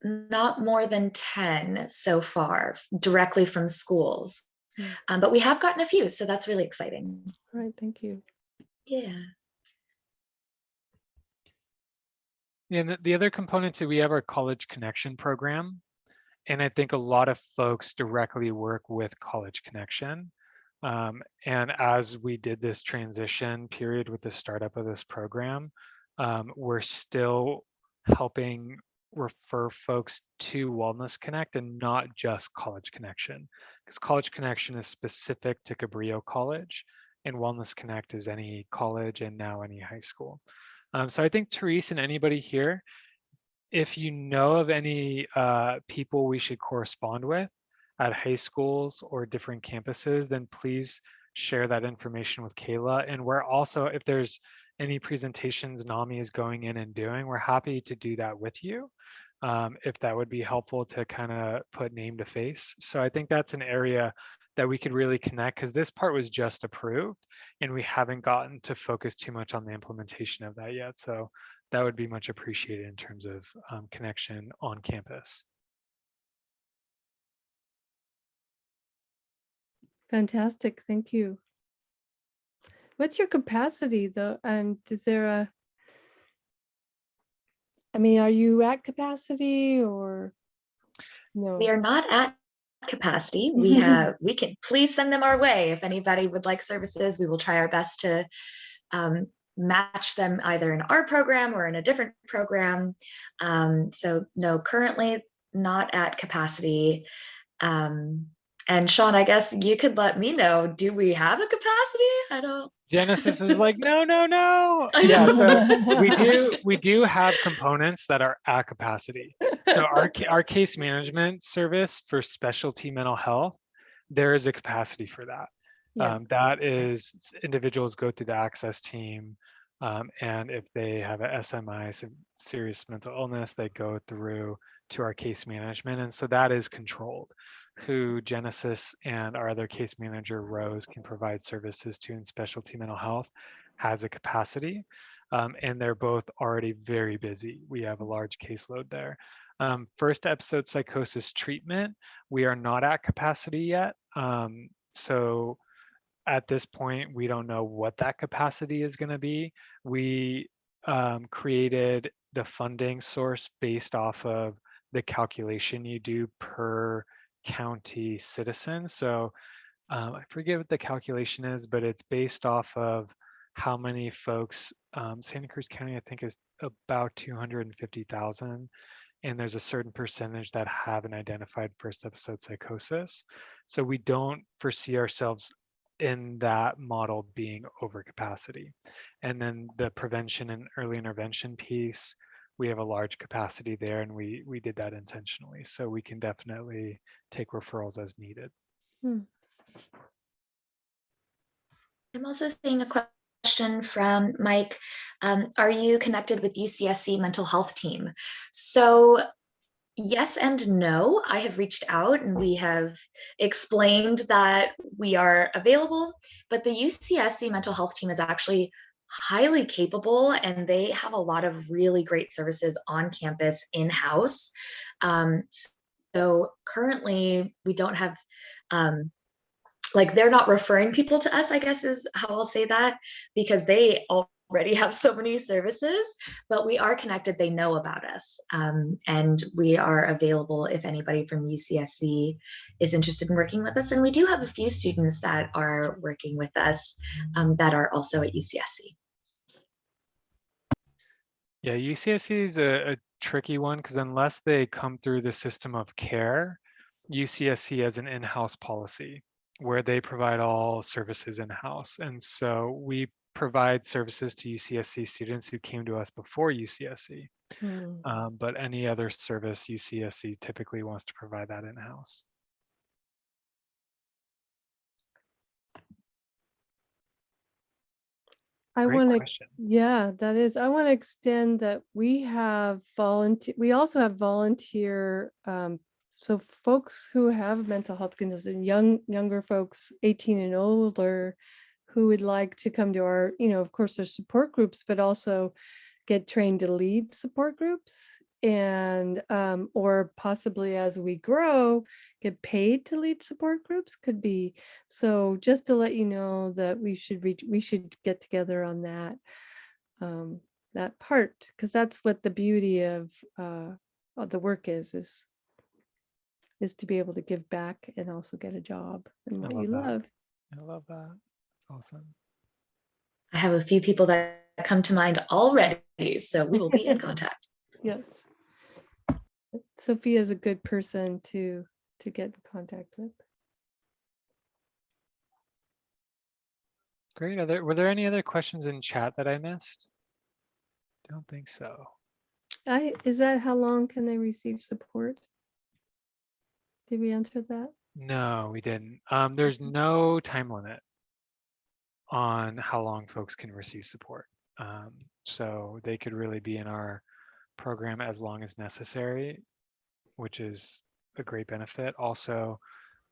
not more than 10 so far, directly from schools. But we have gotten a few, so that's really exciting. All right, thank you. Yeah. And the other component too, we have our College Connection program. And I think a lot of folks directly work with College Connection. And as we did this transition period with the startup of this program, we're still helping refer folks to Wellness Connect and not just College Connection, because College Connection is specific to Cabrillo College and Wellness Connect is any college and now any high school. So I think Therese and anybody here, if you know of any people we should correspond with at high schools or different campuses, then please share that information with Kayla. And we're also, if there's any presentations NAMI is going in and doing, we're happy to do that with you, if that would be helpful to kind of put name to face. So I think that's an area that we could really connect, because this part was just approved and we haven't gotten to focus too much on the implementation of that yet. So that would be much appreciated in terms of connection on campus. Fantastic. Thank you. What's your capacity though? Is there are you at capacity or no? We are not at capacity. We can please send them our way. If anybody would like services, we will try our best to match them either in our program or in a different program. So no, currently not at capacity. And Shawn, I guess you could let me know, do we have a capacity? I don't. Genesis is like, no, no, no. Yeah, so we do have components that are at capacity. So our case management service for specialty mental health, there is a capacity for that. Yeah. That is, individuals go through the access team, and if they have a SMI, serious mental illness, they go through to our case management, and so that is controlled. Who Genesis and our other case manager, Rose, can provide services to in specialty mental health has a capacity, and they're both already very busy. We have a large caseload there. First episode psychosis treatment, we are not at capacity yet. So at this point, we don't know what that capacity is going to be. We created the funding source based off of the calculation you do per county citizen. So I forget what the calculation is, but it's based off of how many folks, Santa Cruz County, I think is about 250,000. And there's a certain percentage that have an identified first episode psychosis. So we don't foresee ourselves in that model being over capacity. And then the prevention and early intervention piece, we have a large capacity there, and we did that intentionally. So we can definitely take referrals as needed. Hmm. I'm also seeing a question from Mike. Are you connected with UCSC mental health team? So yes and no. I have reached out and we have explained that we are available, but the UCSC mental health team is actually highly capable and they have a lot of really great services on campus in-house. So currently we don't have, like they're not referring people to us, I guess is how I'll say that, because they already have so many services, but we are connected. They know about us, and we are available if anybody from UCSC is interested in working with us. And we do have a few students that are working with us that are also at UCSC. Yeah, UCSC is a tricky one because unless they come through the system of care, UCSC has an in-house policy where they provide all services in-house. And so we provide services to UCSC students who came to us before UCSC. But any other service, UCSC typically wants to provide that in-house. I Great want to, question. yeah, that is, I want to extend that we have volunteer, we also have volunteer, so folks who have mental health conditions, younger folks, 18 and older, who would like to come to our, of course, there's support groups, but also get trained to lead support groups, and or possibly as we grow, get paid to lead support groups, could be. So just to let you know that we should get together on that that part, because that's what the beauty of the work is to be able to give back and also get a job and what you love. I love that. That's awesome. I have a few people that come to mind already, so we will be in contact. Yes. Sophia's a good person to get in contact with. Great. Were there any other questions in chat that I missed? Don't think so. Is that how long can they receive support? Did we answer that? No, we didn't. There's no time limit on how long folks can receive support. So they could really be in our program as long as necessary, which is a great benefit. Also,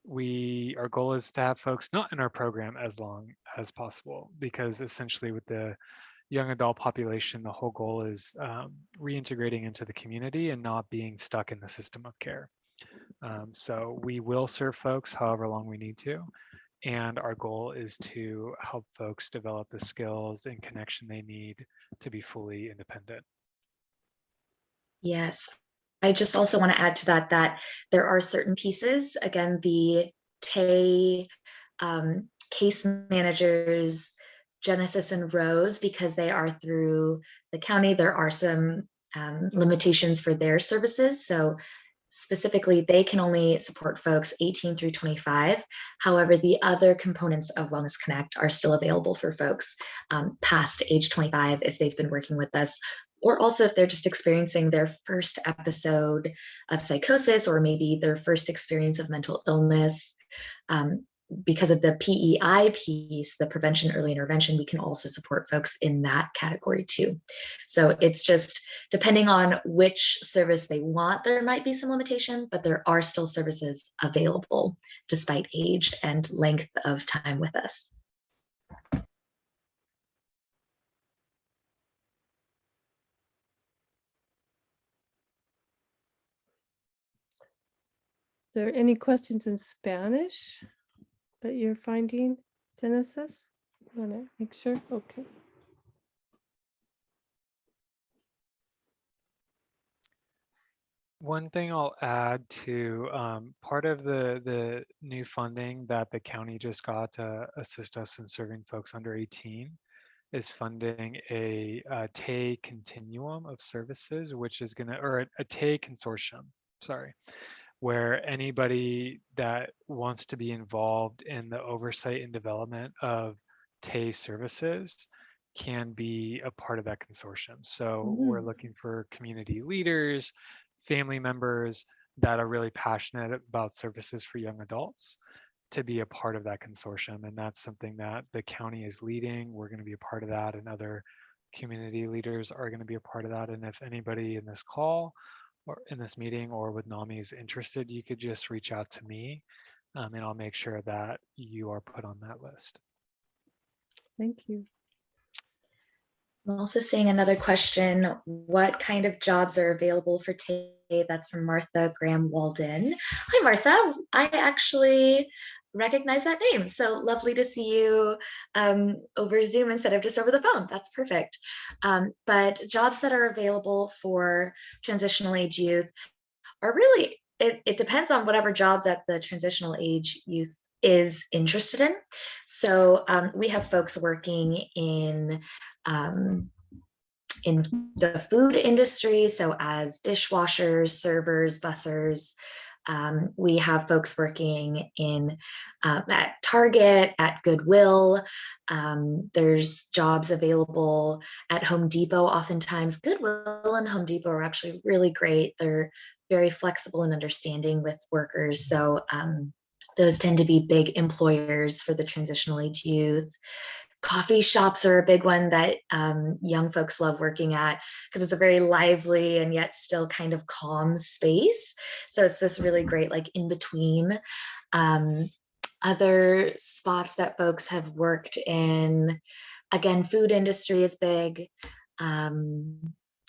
our goal is to have folks not in our program as long as possible, because essentially with the young adult population, the whole goal is reintegrating into the community and not being stuck in the system of care. So we will serve folks however long we need to. And our goal is to help folks develop the skills and connection they need to be fully independent. Yes. I just also want to add to that, that there are certain pieces, again, the TAY case managers, Genesis and Rose, because they are through the county, there are some limitations for their services. So specifically, they can only support folks 18 through 25. However, the other components of Wellness Connect are still available for folks past age 25 if they've been working with us, or also if they're just experiencing their first episode of psychosis, or maybe their first experience of mental illness. Because of the PEI piece, the prevention early intervention, we can also support folks in that category too. So it's just depending on which service they want, there might be some limitation, but there are still services available despite age and length of time with us. There any questions in Spanish that you're finding, Genesis? Want to make sure? Okay. One thing I'll add to part of the new funding that the county just got to assist us in serving folks under 18 is funding a TAY continuum of services, which is going to, or a TAY consortium, sorry, where anybody that wants to be involved in the oversight and development of TAY services can be a part of that consortium. So we're looking for community leaders, family members that are really passionate about services for young adults to be a part of that consortium. And that's something that the county is leading. We're going to be a part of that, and other community leaders are going to be a part of that. And if anybody in this call or in this meeting or with NAMI is interested, you could just reach out to me, and I'll make sure that you are put on that list. Thank you. I'm also seeing another question. What kind of jobs are available for TAY? That's from Martha Graham Walden. Hi, Martha. I actually recognize that name. So lovely to see you over Zoom instead of just over the phone. That's perfect. But jobs that are available for transitional age youth are really, it depends on whatever job that the transitional age youth is interested in. So we have folks working in the food industry, so as dishwashers, servers, bussers. We have folks working in at Target, at Goodwill. There's jobs available at Home Depot. Oftentimes, Goodwill and Home Depot are actually really great. They're very flexible and understanding with workers. So those tend to be big employers for the transitional age youth. Coffee shops are a big one that young folks love working at because it's a very lively and yet still kind of calm space. So it's this really great like in between. Other spots that folks have worked in, again, food industry is big.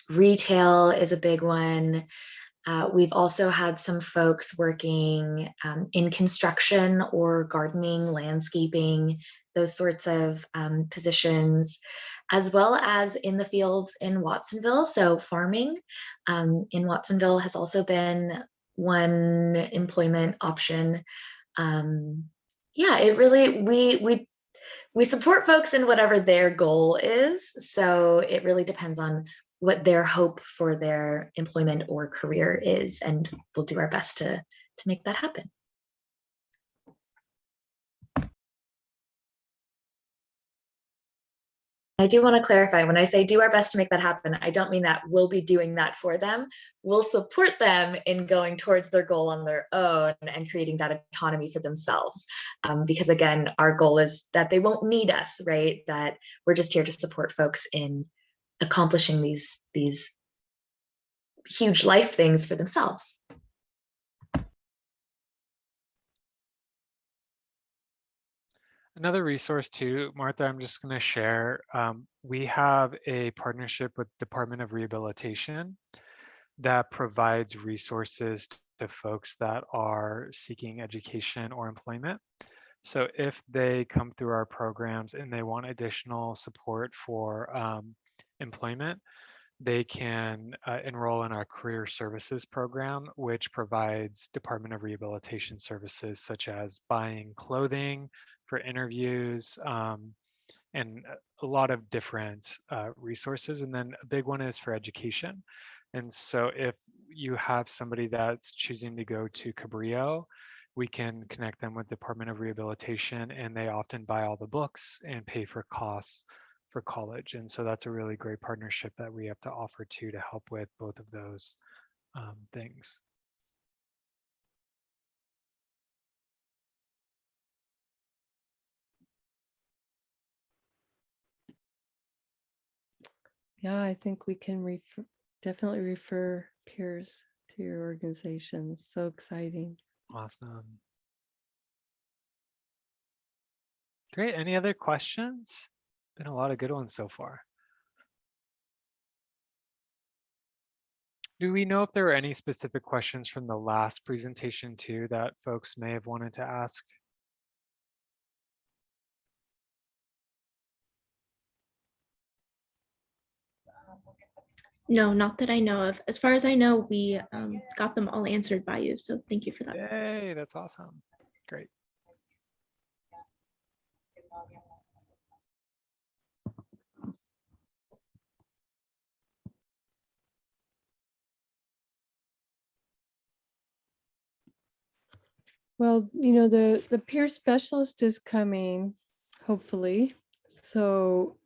Retail is a big one. We've also had some folks working in construction or gardening, landscaping, those sorts of positions, as well as in the fields in Watsonville. So farming in Watsonville has also been one employment option. Yeah, it really, we support folks in whatever their goal is. So it really depends on what their hope for their employment or career is, and we'll do our best to make that happen. I do want to clarify, when I say do our best to make that happen, I don't mean that we'll be doing that for them. We'll support them in going towards their goal on their own and creating that autonomy for themselves. Because again, our goal is that they won't need us, right? That we're just here to support folks in accomplishing these huge life things for themselves. Another resource too, Martha, I'm just going to share. We have a partnership with Department of Rehabilitation that provides resources to folks that are seeking education or employment. So if they come through our programs and they want additional support for employment, they can enroll in our career services program, which provides Department of Rehabilitation services such as buying clothing for interviews, and a lot of different resources. And then a big one is for education. And so if you have somebody that's choosing to go to Cabrillo, we can connect them with Department of Rehabilitation, and they often buy all the books and pay for costs for college. And so that's a really great partnership that we have to offer to help with both of those things. Yeah, I think we can definitely refer peers to your organization. So exciting. Awesome. Great. Any other questions? Been a lot of good ones so far. Do we know if there were any specific questions from the last presentation too that folks may have wanted to ask? No, not that I know of. As far as I know, we got them all answered by you. So thank you for that. Yay, that's awesome. Great. Well, the peer specialist is coming, hopefully. So,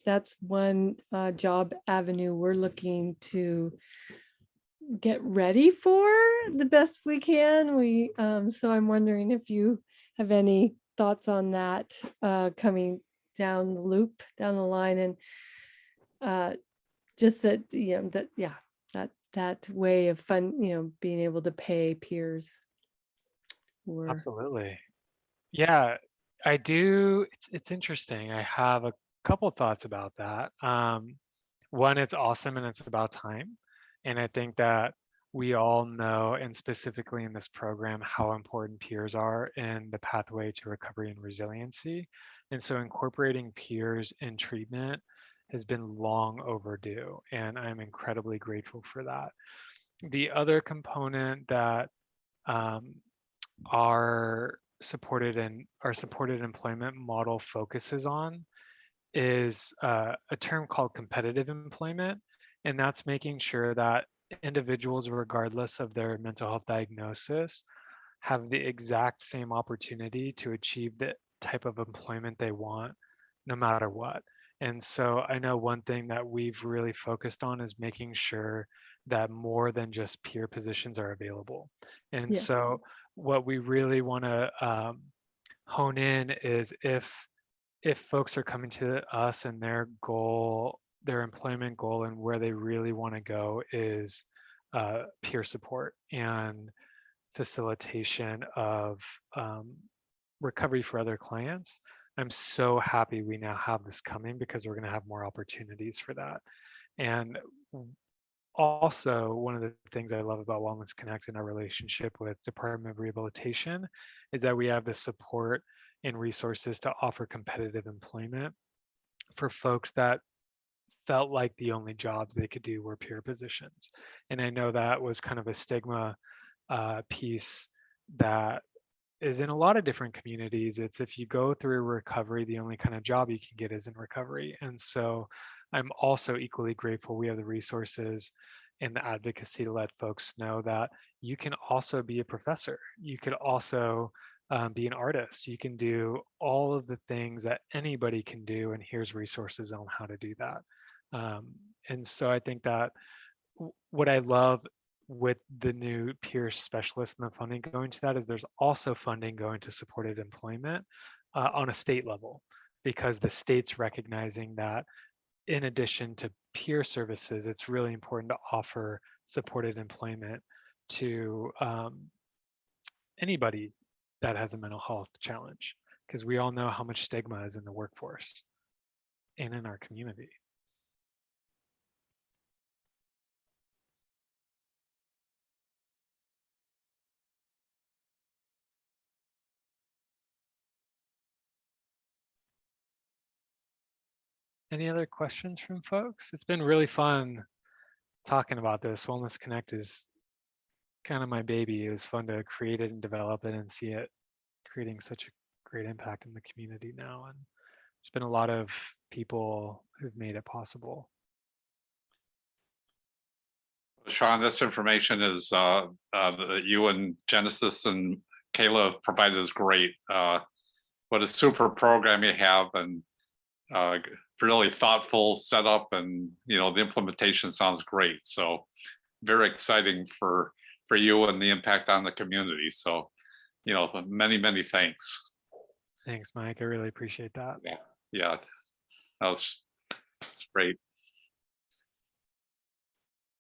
that's one job avenue we're looking to get ready for the best we can. So I'm wondering if you have any thoughts on that coming down the line, and just that, that way of fun, being able to pay peers. Absolutely. Yeah, I do. It's interesting. I have a couple thoughts about that. One, it's awesome and it's about time. And I think that we all know, and specifically in this program, how important peers are in the pathway to recovery and resiliency. And so incorporating peers in treatment has been long overdue, and I'm incredibly grateful for that. The other component that our supported employment model focuses on is a term called competitive employment. And that's making sure that individuals, regardless of their mental health diagnosis, have the exact same opportunity to achieve the type of employment they want, no matter what. And so I know one thing that we've really focused on is making sure that more than just peer positions are available. And Yeah. so what we really want to hone in is if folks are coming to us and their goal, their employment goal, and where they really want to go is peer support and facilitation of recovery for other clients. I'm so happy we now have this coming, because we're going to have more opportunities for that. And also, one of the things I love about Wellness Connect and our relationship with Department of Rehabilitation is that we have the support and resources to offer competitive employment for folks that felt like the only jobs they could do were peer positions. And I know that was kind of a stigma piece that is in a lot of different communities. It's if you go through recovery, the only kind of job you can get is in recovery. And so I'm also equally grateful we have the resources and the advocacy to let folks know that you can also be a professor. You could also be an artist. You can do all of the things that anybody can do, and here's resources on how to do that. And so I think that what I love with the new peer specialist and the funding going to that is there's also funding going to supported employment on a state level, because the state's recognizing that in addition to peer services, it's really important to offer supported employment to anybody that has a mental health challenge, because we all know how much stigma is in the workforce and in our community. Any other questions from folks? It's been really fun talking about this. Wellness Connect is kind of my baby. It was fun to create it and develop it and see it creating such a great impact in the community now. And there's been a lot of people who've made it possible. Shawn, this information is that you and Genesis and Kayla provided is great. What a super program you have, and really thoughtful setup, and the implementation sounds great. So very exciting for you and the impact on the community. So many thanks. Thanks, Mike. I really appreciate that. Yeah, it's great.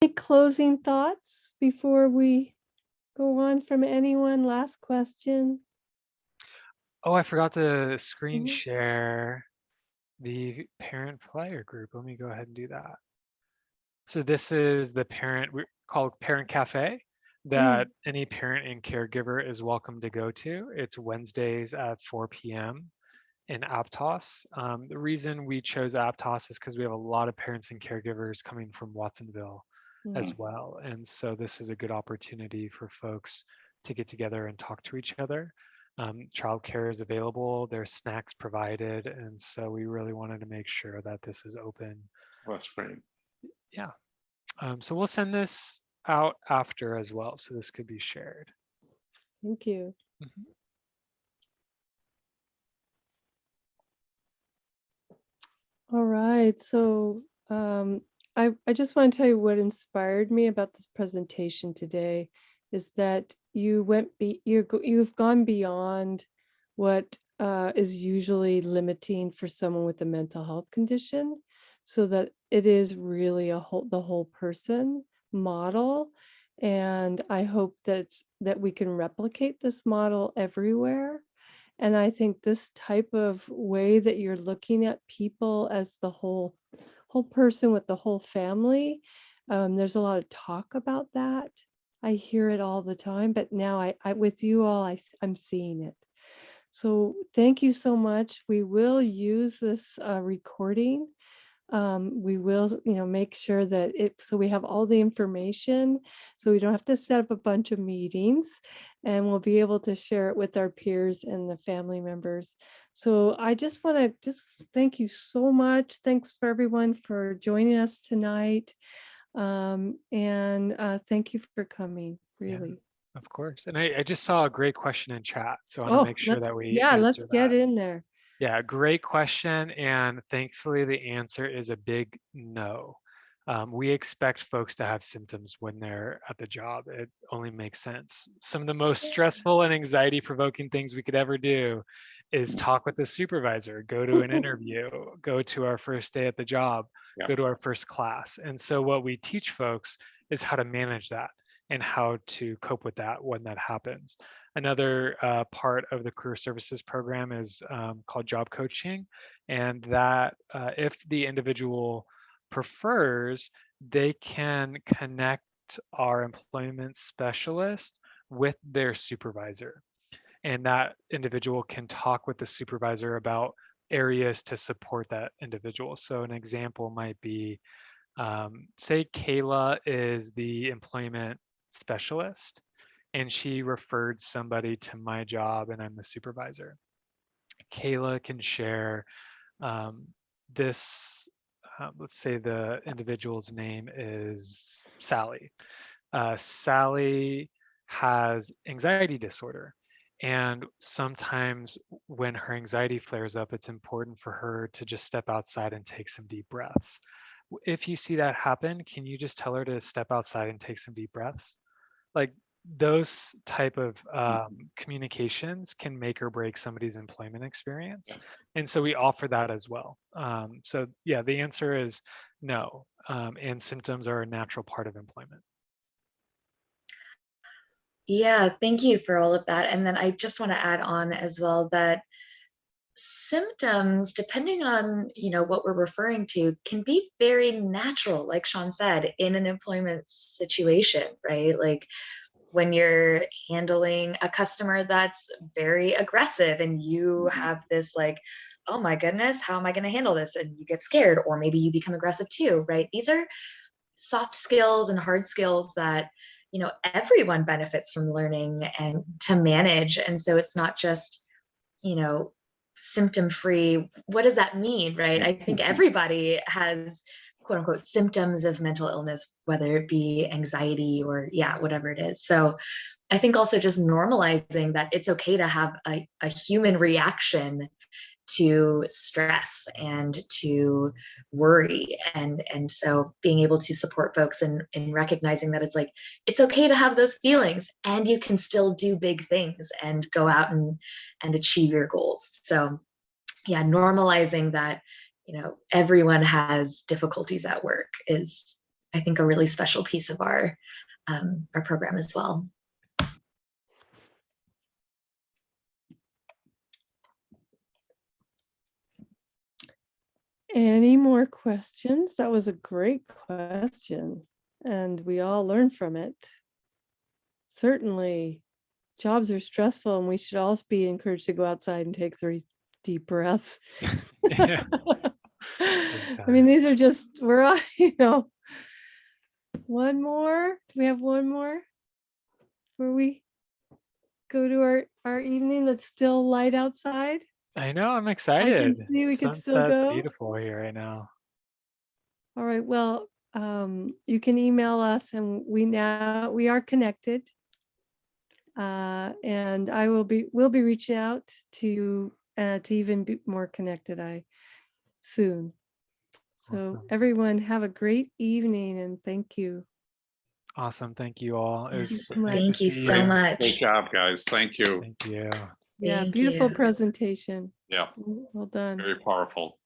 Any closing thoughts before we go on from anyone? Last question. Oh, I forgot to screen Mhm. share the parent flyer group. Let me go ahead and do that. So this is the parent, we called Parent Cafe, that any parent and caregiver is welcome to go to. It's Wednesdays at 4 p.m. in Aptos. The reason we chose Aptos is because we have a lot of parents and caregivers coming from Watsonville as well. And so this is a good opportunity for folks to get together and talk to each other. Childcare is available, there's snacks provided. And so we really wanted to make sure that this is open. That's great. Yeah. So we'll send this out after as well. So this could be shared. Thank you. All right. So I just want to tell you what inspired me about this presentation today is that you've gone beyond what is usually limiting for someone with a mental health condition, so that it is really the whole person model. And I hope that we can replicate this model everywhere. And I think this type of way that you're looking at people as the whole person with the whole family, there's a lot of talk about that. I hear it all the time, but now I with you all, I'm seeing it. So thank you so much. We will use this recording. We will, make sure that so we have all the information, so we don't have to set up a bunch of meetings, and we'll be able to share it with our peers and the family members. So I just want to thank you so much. Thanks for everyone for joining us tonight. And thank you for coming, really. Yeah, of course. And I just saw a great question in chat. So I want to make sure that we let's answer get that. in there. Yeah, great question. And thankfully, the answer is a big no. We expect folks to have symptoms when they're at the job. It only makes sense. Some of the most stressful and anxiety-provoking things we could ever do is talk with the supervisor, go to an interview, go to our first day at the job, go to our first class. And so what we teach folks is how to manage that and how to cope with that when that happens. Another part of the career services program is called job coaching. And that if the individual prefers, they can connect our employment specialist with their supervisor. And that individual can talk with the supervisor about areas to support that individual. So an example might be, say Kayla is the employment specialist and she referred somebody to my job and I'm the supervisor. Kayla can share this, let's say the individual's name is Sally. Sally has anxiety disorder. And sometimes when her anxiety flares up, it's important for her to just step outside and take some deep breaths. If you see that happen, can you just tell her to step outside and take some deep breaths? Like those type of communications can make or break somebody's employment experience. And so we offer that as well. So yeah, the answer is no. And symptoms are a natural part of employment. Yeah, thank you for all of that. And then I just want to add on as well that symptoms, depending on what we're referring to, can be very natural, like Shawn said, in an employment situation, right? Like when you're handling a customer that's very aggressive and you have this like oh my goodness, how am I going to handle this? And you get scared, or maybe you become aggressive too, right? These are soft skills and hard skills that, you know, everyone benefits from learning and to manage. And so it's not just, you know, symptom free. What does that mean, right? I think everybody has quote unquote symptoms of mental illness, whether it be anxiety or whatever it is. So I think also just normalizing that it's okay to have a human reaction to stress and to worry. And so being able to support folks in recognizing that it's like, it's okay to have those feelings and you can still do big things and go out and achieve your goals. So yeah, normalizing that, you know, everyone has difficulties at work is, I think, a really special piece of our program as well. Any more questions? That was a great question, and we all learned from it. Certainly, jobs are stressful, and we should all be encouraged to go outside and take 3 deep breaths. Yeah. I mean, these are just, we're all, you know. One more? Do we have one more before we go to our evening? That's still light outside. I know, I'm I excited. can see we can still Sunset's go. beautiful here right now. All right, well, you can email us, and we are connected. And we'll be reaching out to even be more connected soon. So Awesome. everyone have a great evening, and thank you. Awesome. Thank you all. It was so much. great to Thank you see so you. much. Great job, guys. Thank you. Thank you. Yeah, Thank beautiful you. presentation. Yeah, Well done. very powerful.